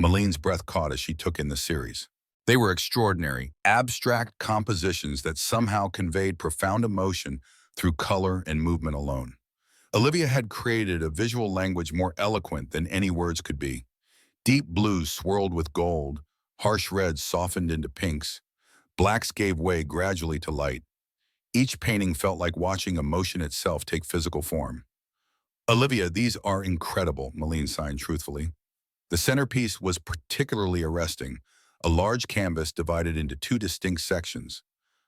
Malene's breath caught as she took in the series. They were extraordinary, abstract compositions that somehow conveyed profound emotion through color and movement alone. Olivia had created a visual language more eloquent than any words could be. Deep blues swirled with gold, harsh reds softened into pinks, blacks gave way gradually to light. Each painting felt like watching emotion itself take physical form. Olivia, these are incredible, Malene signed truthfully. The centerpiece was particularly arresting, a large canvas divided into two distinct sections.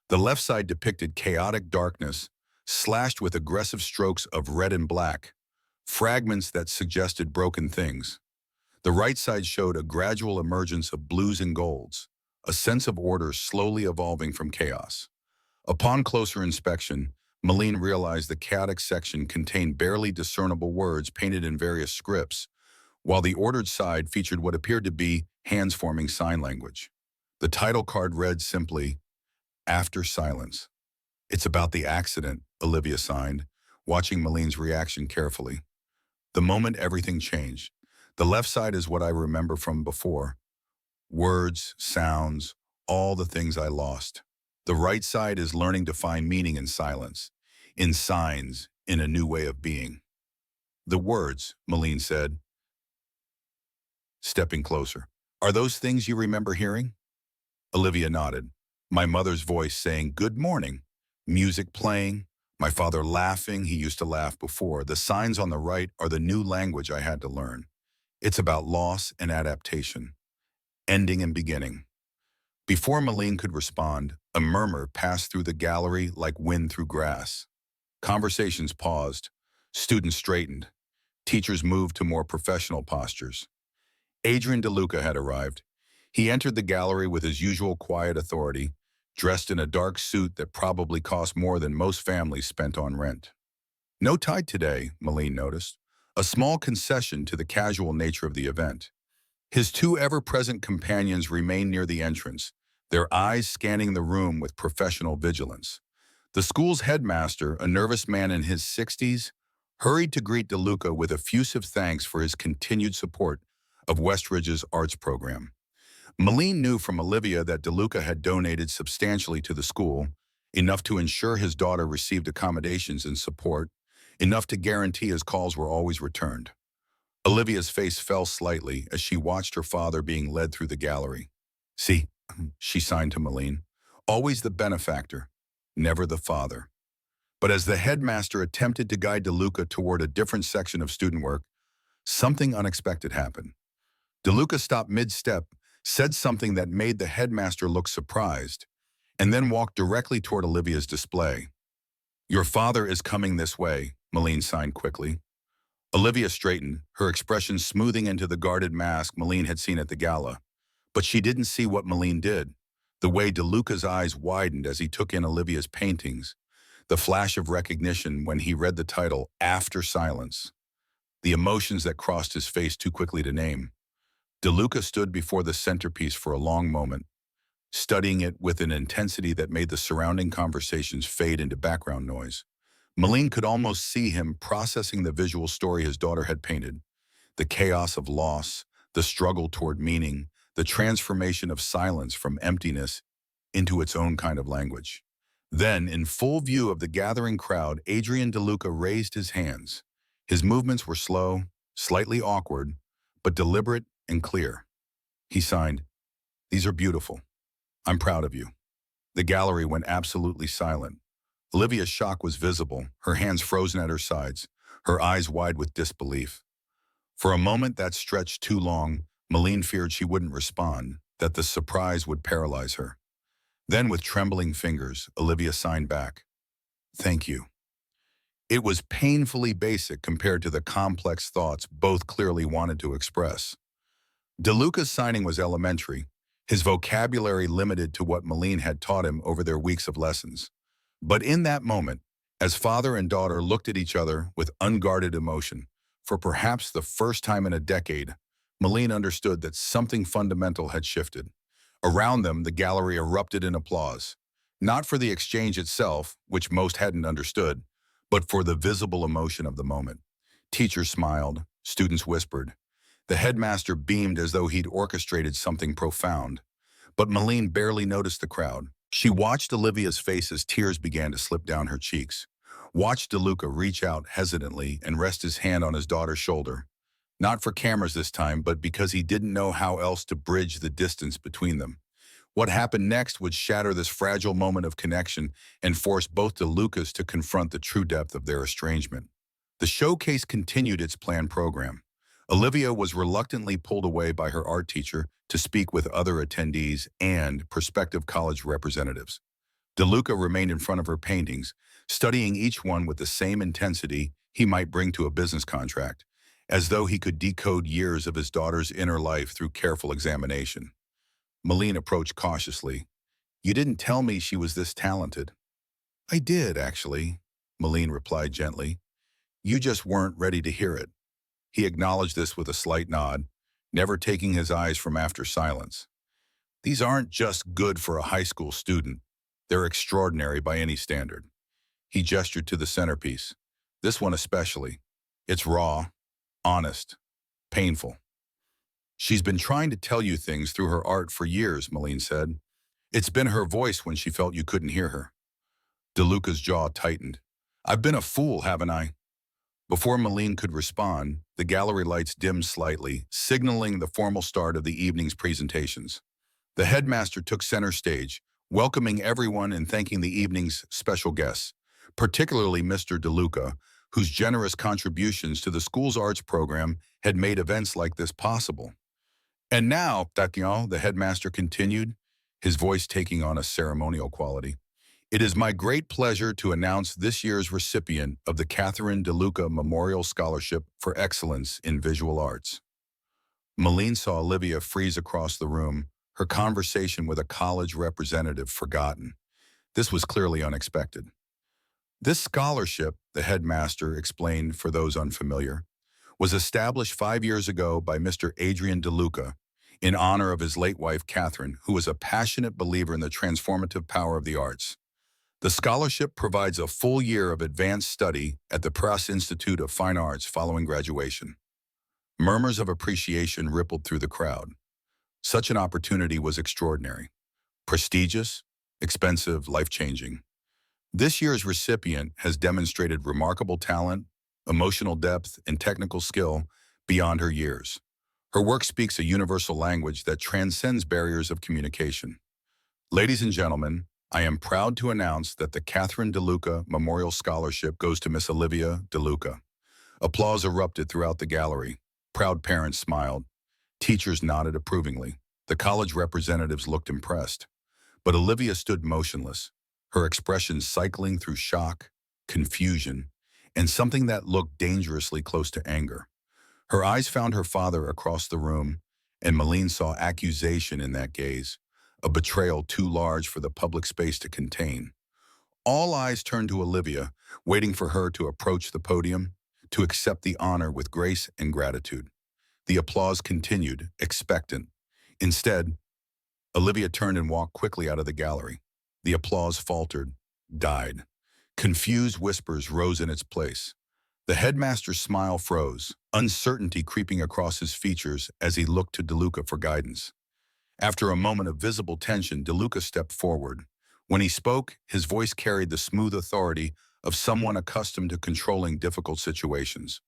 The left side depicted chaotic darkness, slashed with aggressive strokes of red and black, fragments that suggested broken things. The right side showed a gradual emergence of blues and golds, a sense of order slowly evolving from chaos. Upon closer inspection, Malene realized the chaotic section contained barely discernible words painted in various scripts, while the ordered side featured what appeared to be hands-forming sign language. The title card read simply, After Silence. It's about the accident, Olivia signed, watching Malene's reaction carefully. The moment everything changed. The left side is what I remember from before. Words, sounds, all the things I lost. The right side is learning to find meaning in silence, in signs, in a new way of being. The words, Malene said, stepping closer. Are those things you remember hearing? Olivia nodded. My mother's voice saying, good morning. Music playing. My father laughing. He used to laugh before. The signs on the right are the new language I had to learn. It's about loss and adaptation. Ending and beginning. Before Malene could respond, a murmur passed through the gallery like wind through grass. Conversations paused. Students straightened. Teachers moved to more professional postures. Adrian DeLuca had arrived. He entered the gallery with his usual quiet authority, dressed in a dark suit that probably cost more than most families spent on rent. No tie today, Malene noticed, a small concession to the casual nature of the event. His two ever-present companions remained near the entrance, their eyes scanning the room with professional vigilance. The school's headmaster, a nervous man in his 60s, hurried to greet DeLuca with effusive thanks for his continued support of Westridge's arts program. Malene knew from Olivia that DeLuca had donated substantially to the school, enough to ensure his daughter received accommodations and support, enough to guarantee his calls were always returned. Olivia's face fell slightly as she watched her father being led through the gallery. See, she signed to Malene, always the benefactor, never the father. But as the headmaster attempted to guide DeLuca toward a different section of student work, something unexpected happened. DeLuca stopped mid-step, said something that made the headmaster look surprised, and then walked directly toward Olivia's display. Your father is coming this way, Malene signed quickly. Olivia straightened, her expression smoothing into the guarded mask Malene had seen at the gala. But she didn't see what Malene did. The way DeLuca's eyes widened as he took in Olivia's paintings, the flash of recognition when he read the title, After Silence, the emotions that crossed his face too quickly to name. DeLuca stood before the centerpiece for a long moment, studying it with an intensity that made the surrounding conversations fade into background noise. Malene could almost see him processing the visual story his daughter had painted, the chaos of loss, the struggle toward meaning, the transformation of silence from emptiness into its own kind of language. Then, in full view of the gathering crowd, Adrian DeLuca raised his hands. His movements were slow, slightly awkward, but deliberate and clear. He signed, "These are beautiful. I'm proud of you." The gallery went absolutely silent. Olivia's shock was visible, her hands frozen at her sides, her eyes wide with disbelief. For a moment that stretched too long, Malene feared she wouldn't respond, that the surprise would paralyze her. Then, with trembling fingers, Olivia signed back, "Thank you." It was painfully basic compared to the complex thoughts both clearly wanted to express. DeLuca's signing was elementary, his vocabulary limited to what Malene had taught him over their weeks of lessons. But in that moment, as father and daughter looked at each other with unguarded emotion, for perhaps the first time in a decade, Malene understood that something fundamental had shifted. Around them, the gallery erupted in applause, not for the exchange itself, which most hadn't understood, but for the visible emotion of the moment. Teachers smiled, students whispered. The headmaster beamed as though he'd orchestrated something profound. But Malene barely noticed the crowd. She watched Olivia's face as tears began to slip down her cheeks. Watched DeLuca reach out hesitantly and rest his hand on his daughter's shoulder. Not for cameras this time, but because he didn't know how else to bridge the distance between them. What happened next would shatter this fragile moment of connection and force both DeLucas to confront the true depth of their estrangement. The showcase continued its planned program. Olivia was reluctantly pulled away by her art teacher to speak with other attendees and prospective college representatives. DeLuca remained in front of her paintings, studying each one with the same intensity he might bring to a business contract, as though he could decode years of his daughter's inner life through careful examination. Malene approached cautiously. "You didn't tell me she was this talented." "I did, actually," Malene replied gently. "You just weren't ready to hear it." He acknowledged this with a slight nod, never taking his eyes from after silence. "These aren't just good for a high school student. They're extraordinary by any standard." He gestured to the centerpiece. "This one especially. It's raw, honest, painful." "She's been trying to tell you things through her art for years," Malene said. "It's been her voice when she felt you couldn't hear her." DeLuca's jaw tightened. "I've been a fool, haven't I?" Before Malene could respond, the gallery lights dimmed slightly, signaling the formal start of the evening's presentations. The headmaster took center stage, welcoming everyone and thanking the evening's special guests, particularly Mr. DeLuca, whose generous contributions to the school's arts program had made events like this possible. "And now, Tatiana," the headmaster continued, his voice taking on a ceremonial quality, "it is my great pleasure to announce this year's recipient of the Catherine DeLuca Memorial Scholarship for Excellence in Visual Arts." Malene saw Olivia freeze across the room, her conversation with a college representative forgotten. This was clearly unexpected. This scholarship, the headmaster explained for those unfamiliar, was established 5 years ago by Mr. Adrian DeLuca in honor of his late wife, Catherine, who was a passionate believer in the transformative power of the arts. The scholarship provides a full year of advanced study at the Press Institute of Fine Arts following graduation. Murmurs of appreciation rippled through the crowd. Such an opportunity was extraordinary, prestigious, expensive, life-changing. This year's recipient has demonstrated remarkable talent, emotional depth, and technical skill beyond her years. Her work speaks a universal language that transcends barriers of communication. Ladies and gentlemen, I am proud to announce that the Catherine DeLuca Memorial Scholarship goes to Miss Olivia DeLuca. Applause erupted throughout the gallery. Proud parents smiled. Teachers nodded approvingly. The college representatives looked impressed. But Olivia stood motionless, her expression cycling through shock, confusion, and something that looked dangerously close to anger. Her eyes found her father across the room, and Malene saw accusation in that gaze, a betrayal too large for the public space to contain. All eyes turned to Olivia, waiting for her to approach the podium, to accept the honor with grace and gratitude. The applause continued, expectant. Instead, Olivia turned and walked quickly out of the gallery. The applause faltered, died. Confused whispers rose in its place. The headmaster's smile froze, uncertainty creeping across his features as he looked to DeLuca for guidance. After a moment of visible tension, DeLuca stepped forward. When he spoke, his voice carried the smooth authority of someone accustomed to controlling difficult situations.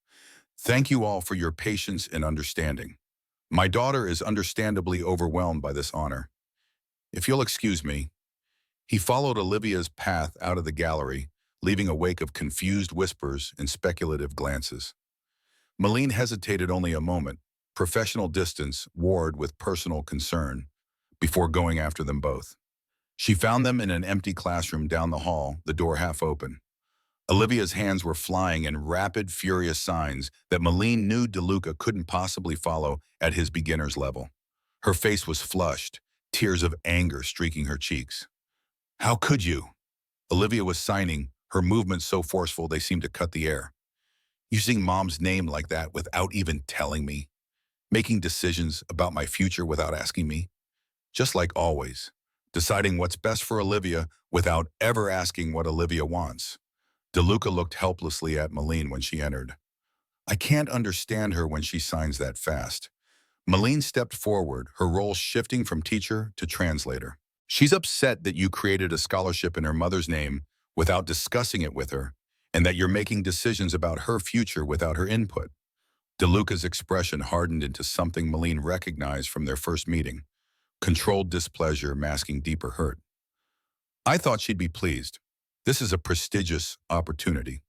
"Thank you all for your patience and understanding. My daughter is understandably overwhelmed by this honor. If you'll excuse me." He followed Olivia's path out of the gallery, leaving a wake of confused whispers and speculative glances. Malene hesitated only a moment, professional distance warred with personal concern, before going after them both. She found them in an empty classroom down the hall, the door half open. Olivia's hands were flying in rapid, furious signs that Malene knew DeLuca couldn't possibly follow at his beginner's level. Her face was flushed, tears of anger streaking her cheeks. How could you? Olivia was signing, her movements so forceful they seemed to cut the air. Using Mom's name like that without even telling me. Making decisions about my future without asking me. Just like always. Deciding what's best for Olivia without ever asking what Olivia wants. DeLuca looked helplessly at Malene when she entered. I can't understand her when she signs that fast. Malene stepped forward, her role shifting from teacher to translator. She's upset that you created a scholarship in her mother's name without discussing it with her, and that you're making decisions about her future without her input. DeLuca's expression hardened into something Malene recognized from their first meeting, controlled displeasure masking deeper hurt. I thought she'd be pleased. This is a prestigious opportunity.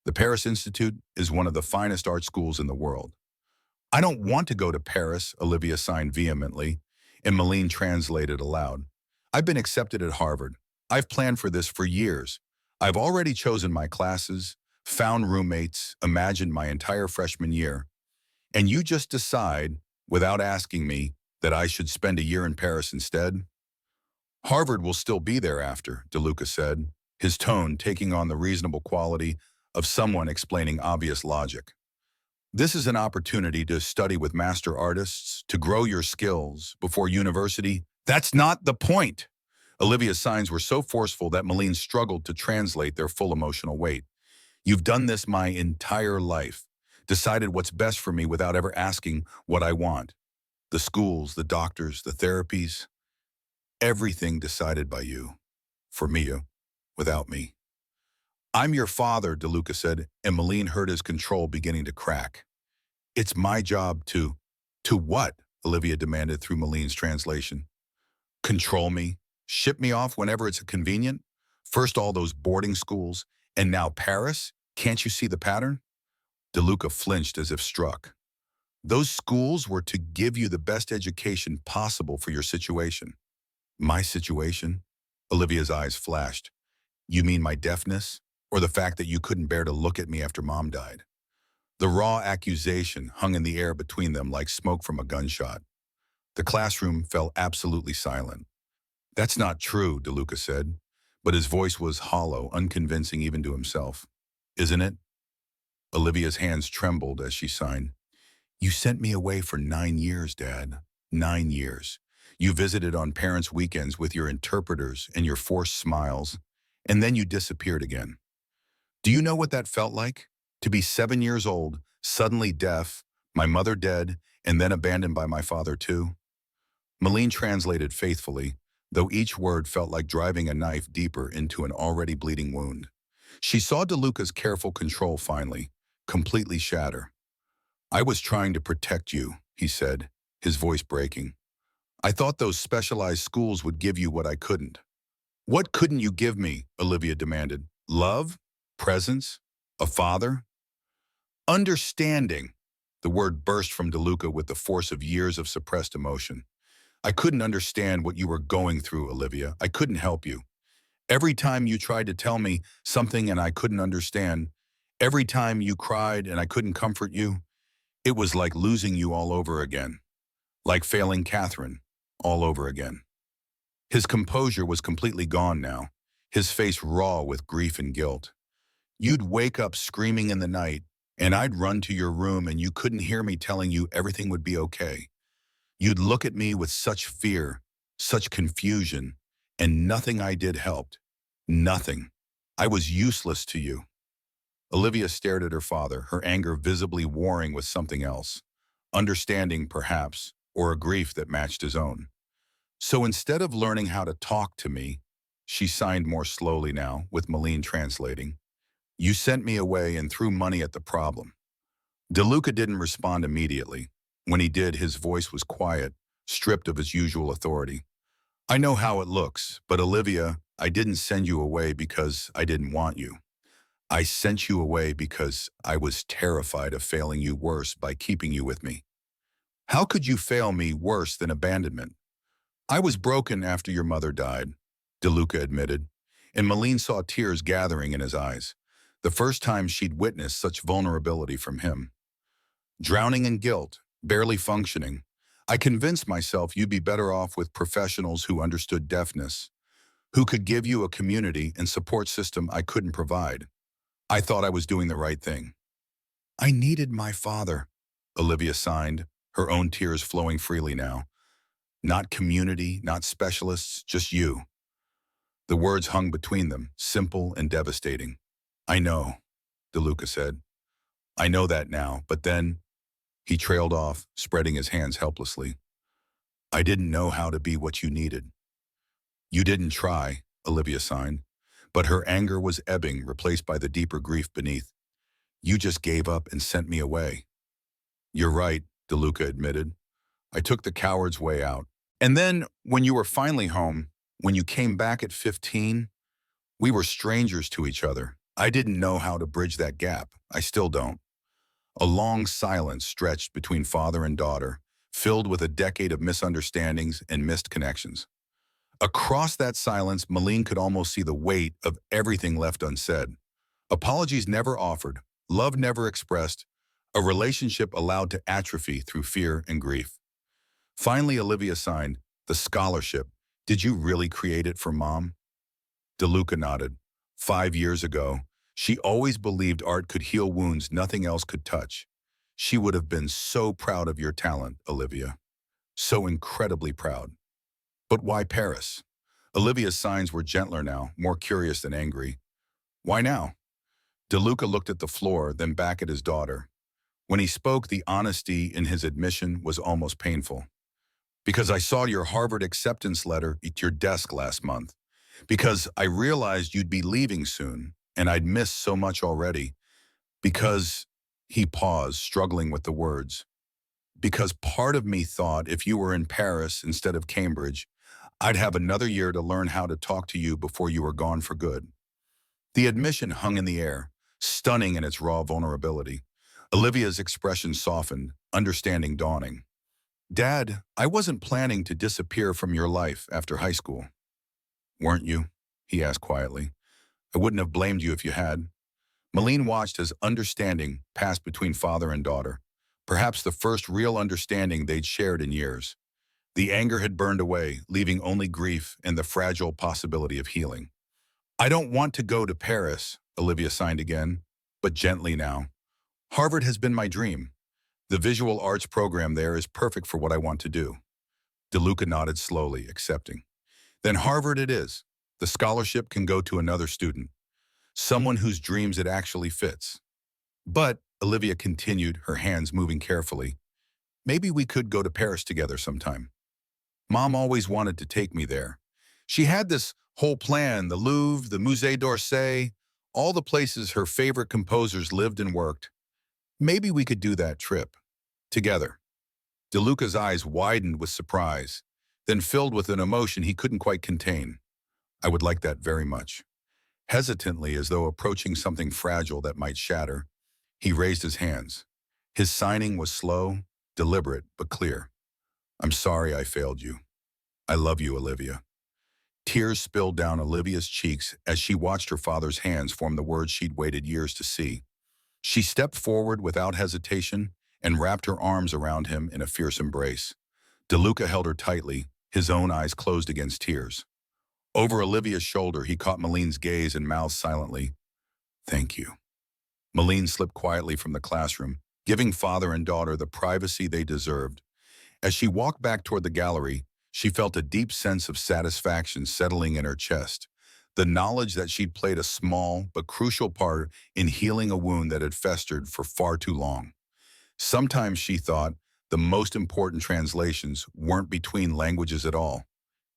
The Paris Institute is one of the finest art schools in the world. I don't want to go to Paris, Olivia signed vehemently, and Malene translated aloud. I've been accepted at Harvard. I've planned for this for years. I've already chosen my classes, found roommates, imagined my entire freshman year. And you just decide, without asking me, that I should spend a year in Paris instead? Harvard will still be there after, DeLuca said, his tone taking on the reasonable quality of someone explaining obvious logic. This is an opportunity to study with master artists, to grow your skills before university. That's not the point. Olivia's signs were so forceful that Malene struggled to translate their full emotional weight. You've done this my entire life, decided what's best for me without ever asking what I want. The schools, the doctors, the therapies, everything decided by you. For me, without me. I'm your father, DeLuca said, and Malene heard his control beginning to crack. It's my job to... To what? Olivia demanded through Malene's translation. Control me? Ship me off whenever it's convenient? First all those boarding schools, and now Paris? Can't you see the pattern? DeLuca flinched as if struck. Those schools were to give you the best education possible for your situation. My situation? Olivia's eyes flashed. You mean my deafness? Or the fact that you couldn't bear to look at me after Mom died? The raw accusation hung in the air between them like smoke from a gunshot. The classroom fell absolutely silent. That's not true, DeLuca said, but his voice was hollow, unconvincing even to himself. Isn't it? Olivia's hands trembled as she signed. You sent me away for 9 years, Dad. 9 years. You visited on parents' weekends with your interpreters and your forced smiles, and then you disappeared again. Do you know what that felt like? To be 7 years old, suddenly deaf, my mother dead, and then abandoned by my father too? Malene translated faithfully, though each word felt like driving a knife deeper into an already bleeding wound. She saw DeLuca's careful control finally, completely shatter. I was trying to protect you, he said, his voice breaking. I thought those specialized schools would give you what I couldn't. What couldn't you give me? Olivia demanded. Love? Presence? A father? Understanding. The word burst from DeLuca with the force of years of suppressed emotion. I couldn't understand what you were going through, Olivia. I couldn't help you. Every time you tried to tell me something and I couldn't understand, every time you cried and I couldn't comfort you, it was like losing you all over again. Like failing Catherine all over again. His composure was completely gone now, his face raw with grief and guilt. You'd wake up screaming in the night, and I'd run to your room and you couldn't hear me telling you everything would be okay. You'd look at me with such fear, such confusion, and nothing I did helped. Nothing. I was useless to you. Olivia stared at her father, her anger visibly warring with something else. Understanding, perhaps, or a grief that matched his own. So instead of learning how to talk to me, she signed more slowly now, with Malene translating, you sent me away and threw money at the problem. DeLuca didn't respond immediately. When he did, his voice was quiet, stripped of its usual authority. I know how it looks, but Olivia, I didn't send you away because I didn't want you. I sent you away because I was terrified of failing you worse by keeping you with me. How could you fail me worse than abandonment? I was broken after your mother died, DeLuca admitted, and Malene saw tears gathering in his eyes, the first time she'd witnessed such vulnerability from him. Drowning in guilt, barely functioning, I convinced myself you'd be better off with professionals who understood deafness, who could give you a community and support system I couldn't provide. I thought I was doing the right thing. I needed my father, Olivia signed, her own tears flowing freely now. Not community, not specialists, just you. The words hung between them, simple and devastating. I know, DeLuca said. I know that now, but then he trailed off, spreading his hands helplessly. I didn't know how to be what you needed. You didn't try, Olivia signed, but her anger was ebbing, replaced by the deeper grief beneath. You just gave up and sent me away. You're right, DeLuca admitted. I took the coward's way out. And then, when you were finally home, when you came back at 15, we were strangers to each other. I didn't know how to bridge that gap. I still don't. A long silence stretched between father and daughter, filled with a decade of misunderstandings and missed connections. Across that silence, Malene could almost see the weight of everything left unsaid. Apologies never offered, love never expressed, a relationship allowed to atrophy through fear and grief. Finally, Olivia signed, the scholarship. Did you really create it for Mom? DeLuca nodded. 5 years ago, she always believed art could heal wounds nothing else could touch. She would have been so proud of your talent, Olivia. So incredibly proud. But why Paris? Olivia's signs were gentler now, more curious than angry. Why now? DeLuca looked at the floor, then back at his daughter. When he spoke, the honesty in his admission was almost painful. Because I saw your Harvard acceptance letter at your desk last month. Because I realized you'd be leaving soon, and I'd missed so much already. Because, he paused, struggling with the words. Because part of me thought if you were in Paris instead of Cambridge, I'd have another year to learn how to talk to you before you were gone for good. The admission hung in the air, stunning in its raw vulnerability. Olivia's expression softened, understanding dawning. Dad, I wasn't planning to disappear from your life after high school. Weren't you? He asked quietly. I wouldn't have blamed you if you had. Malene watched as understanding passed between father and daughter, perhaps the first real understanding they'd shared in years. The anger had burned away, leaving only grief and the fragile possibility of healing. I don't want to go to Paris, Olivia signed again, but gently now. Harvard has been my dream. The visual arts program there is perfect for what I want to do. DeLuca nodded slowly, accepting. Then Harvard it is. The scholarship can go to another student, someone whose dreams it actually fits. But, Olivia continued, her hands moving carefully, maybe we could go to Paris together sometime. Mom always wanted to take me there. She had this whole plan, the Louvre, the Musée d'Orsay, all the places her favorite composers lived and worked. Maybe we could do that trip. Together. DeLuca's eyes widened with surprise, then filled with an emotion he couldn't quite contain. I would like that very much. Hesitantly, as though approaching something fragile that might shatter, he raised his hands. His signing was slow, deliberate, but clear. I'm sorry I failed you. I love you, Olivia. Tears spilled down Olivia's cheeks as she watched her father's hands form the words she'd waited years to see. She stepped forward without hesitation and wrapped her arms around him in a fierce embrace. DeLuca held her tightly, his own eyes closed against tears. Over Olivia's shoulder, he caught Malene's gaze and mouthed silently, Thank you. Malene slipped quietly from the classroom, giving father and daughter the privacy they deserved. As she walked back toward the gallery, she felt a deep sense of satisfaction settling in her chest, the knowledge that she'd played a small but crucial part in healing a wound that had festered for far too long. Sometimes, she thought, the most important translations weren't between languages at all.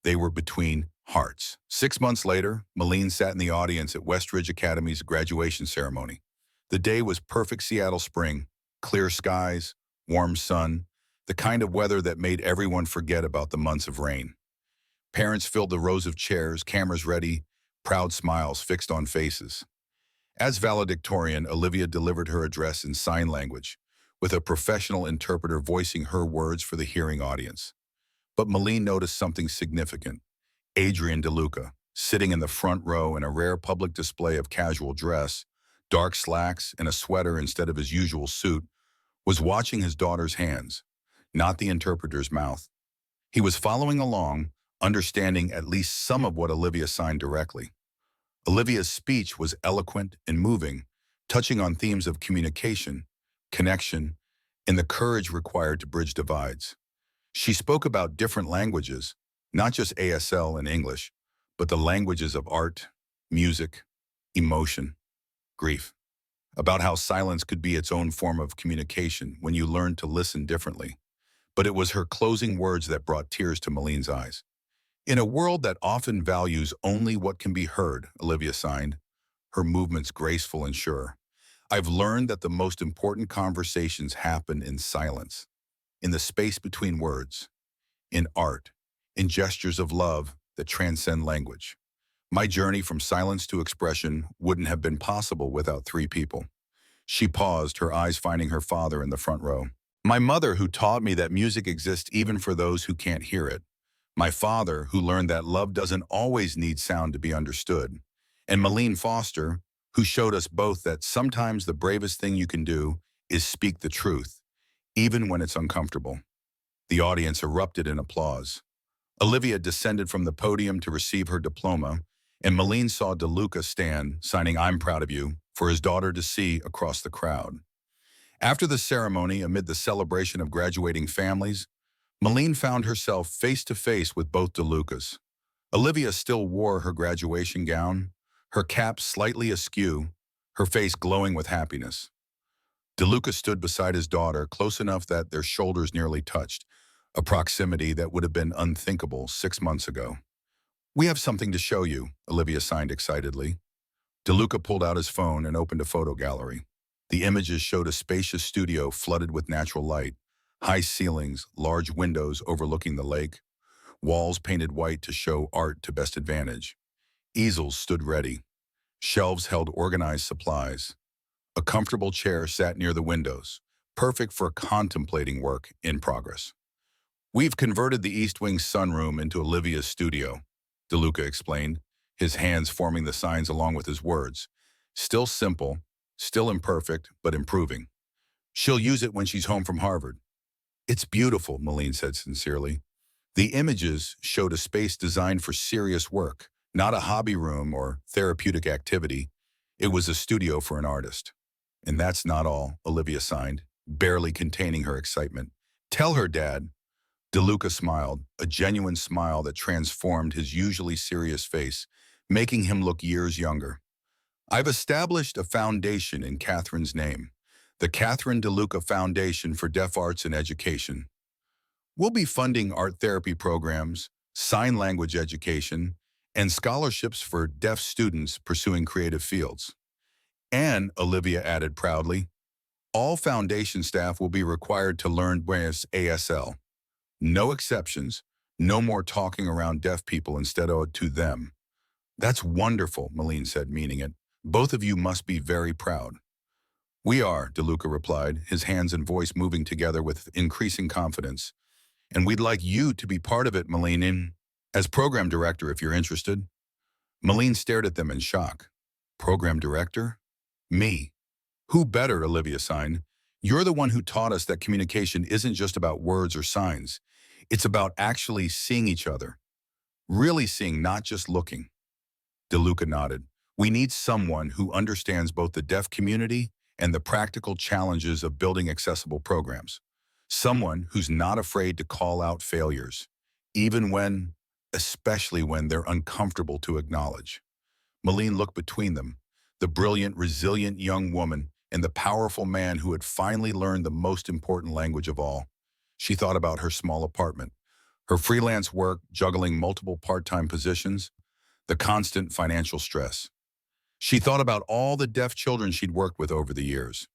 They were between hearts. 6 months later, Malene sat in the audience at Westridge Academy's graduation ceremony. The day was perfect Seattle spring, clear skies, warm sun, the kind of weather that made everyone forget about the months of rain. Parents filled the rows of chairs, cameras ready, proud smiles fixed on faces. As valedictorian, Olivia delivered her address in sign language, with a professional interpreter voicing her words for the hearing audience. But Malene noticed something significant. Adrian DeLuca, sitting in the front row in a rare public display of casual dress, dark slacks and a sweater instead of his usual suit, was watching his daughter's hands, not the interpreter's mouth. He was following along, understanding at least some of what Olivia signed directly. Olivia's speech was eloquent and moving, touching on themes of communication, connection, and the courage required to bridge divides. She spoke about different languages, not just ASL and English, but the languages of art, music, emotion, grief. About how silence could be its own form of communication when you learn to listen differently. But it was her closing words that brought tears to Malene's eyes. In a world that often values only what can be heard, Olivia signed, her movements graceful and sure. I've learned that the most important conversations happen in silence, in the space between words, in art, in gestures of love that transcend language. My journey from silence to expression wouldn't have been possible without three people. She paused, her eyes finding her father in the front row. My mother, who taught me that music exists even for those who can't hear it. My father, who learned that love doesn't always need sound to be understood. And Malene Foster, who showed us both that sometimes the bravest thing you can do is speak the truth, even when it's uncomfortable. The audience erupted in applause. Olivia descended from the podium to receive her diploma, and Malene saw DeLuca stand, signing "I'm proud of you," for his daughter to see across the crowd. After the ceremony, amid the celebration of graduating families, Malene found herself face-to-face with both DeLucas. Olivia still wore her graduation gown, her cap slightly askew, her face glowing with happiness. DeLuca stood beside his daughter, close enough that their shoulders nearly touched, a proximity that would have been unthinkable 6 months ago. "We have something to show you," Olivia signed excitedly. DeLuca pulled out his phone and opened a photo gallery. The images showed a spacious studio flooded with natural light, high ceilings, large windows overlooking the lake, walls painted white to show art to best advantage. Easels stood ready. Shelves held organized supplies. A comfortable chair sat near the windows, perfect for contemplating work in progress. "We've converted the East Wing sunroom into Olivia's studio," DeLuca explained, his hands forming the signs along with his words. "Still simple, still imperfect, but improving. She'll use it when she's home from Harvard." "It's beautiful," Malene said sincerely. The images showed a space designed for serious work, not a hobby room or therapeutic activity. It was a studio for an artist. "And that's not all," Olivia signed, barely containing her excitement. "Tell her, Dad." DeLuca smiled, a genuine smile that transformed his usually serious face, making him look years younger. "I've established a foundation in Catherine's name, the Catherine DeLuca Foundation for Deaf Arts and Education. We'll be funding art therapy programs, sign language education, and scholarships for deaf students pursuing creative fields." And, Olivia added proudly, "all foundation staff will be required to learn ASL. No exceptions, no more talking around deaf people instead of to them." "That's wonderful," Malene said, meaning it. "Both of you must be very proud." "We are," DeLuca replied, his hands and voice moving together with increasing confidence. "And we'd like you to be part of it, Malene, as program director if you're interested." Malene stared at them in shock. "Program director? Me? Who better?" Olivia signed. "You're the one who taught us that communication isn't just about words or signs. It's about actually seeing each other. Really seeing, not just looking." DeLuca nodded. "We need someone who understands both the deaf community and the practical challenges of building accessible programs. Someone who's not afraid to call out failures, especially when they're uncomfortable to acknowledge." Malene looked between them, the brilliant, resilient young woman and the powerful man who had finally learned the most important language of all. She thought about her small apartment, her freelance work juggling multiple part-time positions, the constant financial stress. She thought about all the deaf children she'd worked with over the years,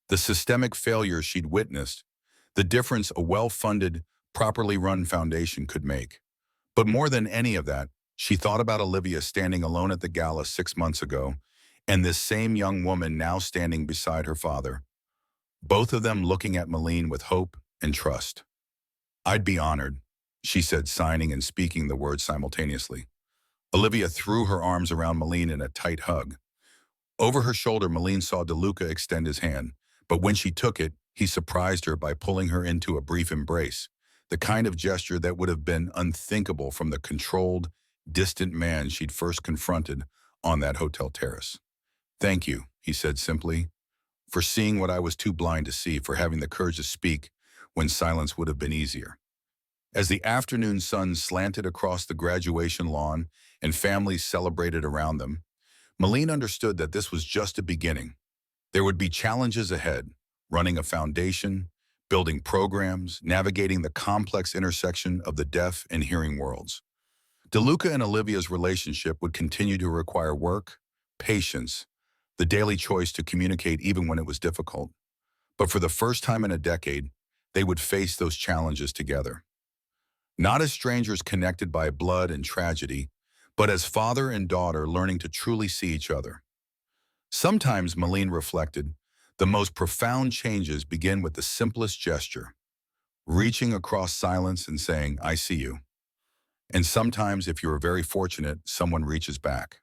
the systemic failures she'd witnessed, the difference a well-funded, properly run foundation could make. But more than any of that, she thought about Olivia standing alone at the gala 6 months ago, and this same young woman now standing beside her father, both of them looking at Malene with hope and trust. "I'd be honored," she said, signing and speaking the words simultaneously. Olivia threw her arms around Malene in a tight hug. Over her shoulder, Malene saw DeLuca extend his hand, but when she took it, he surprised her by pulling her into a brief embrace, the kind of gesture that would have been unthinkable from the controlled, distant man she'd first confronted on that hotel terrace. "Thank you," he said simply, "for seeing what I was too blind to see, for having the courage to speak when silence would have been easier." As the afternoon sun slanted across the graduation lawn and families celebrated around them, Malene understood that this was just a beginning. There would be challenges ahead: running a foundation, building programs, navigating the complex intersection of the deaf and hearing worlds. DeLuca and Olivia's relationship would continue to require work, patience, the daily choice to communicate even when it was difficult. But for the first time in a decade, they would face those challenges together. Not as strangers connected by blood and tragedy, but as father and daughter learning to truly see each other. Sometimes, Malene reflected, the most profound changes begin with the simplest gesture, reaching across silence and saying, "I see you." And sometimes, if you are very fortunate, someone reaches back.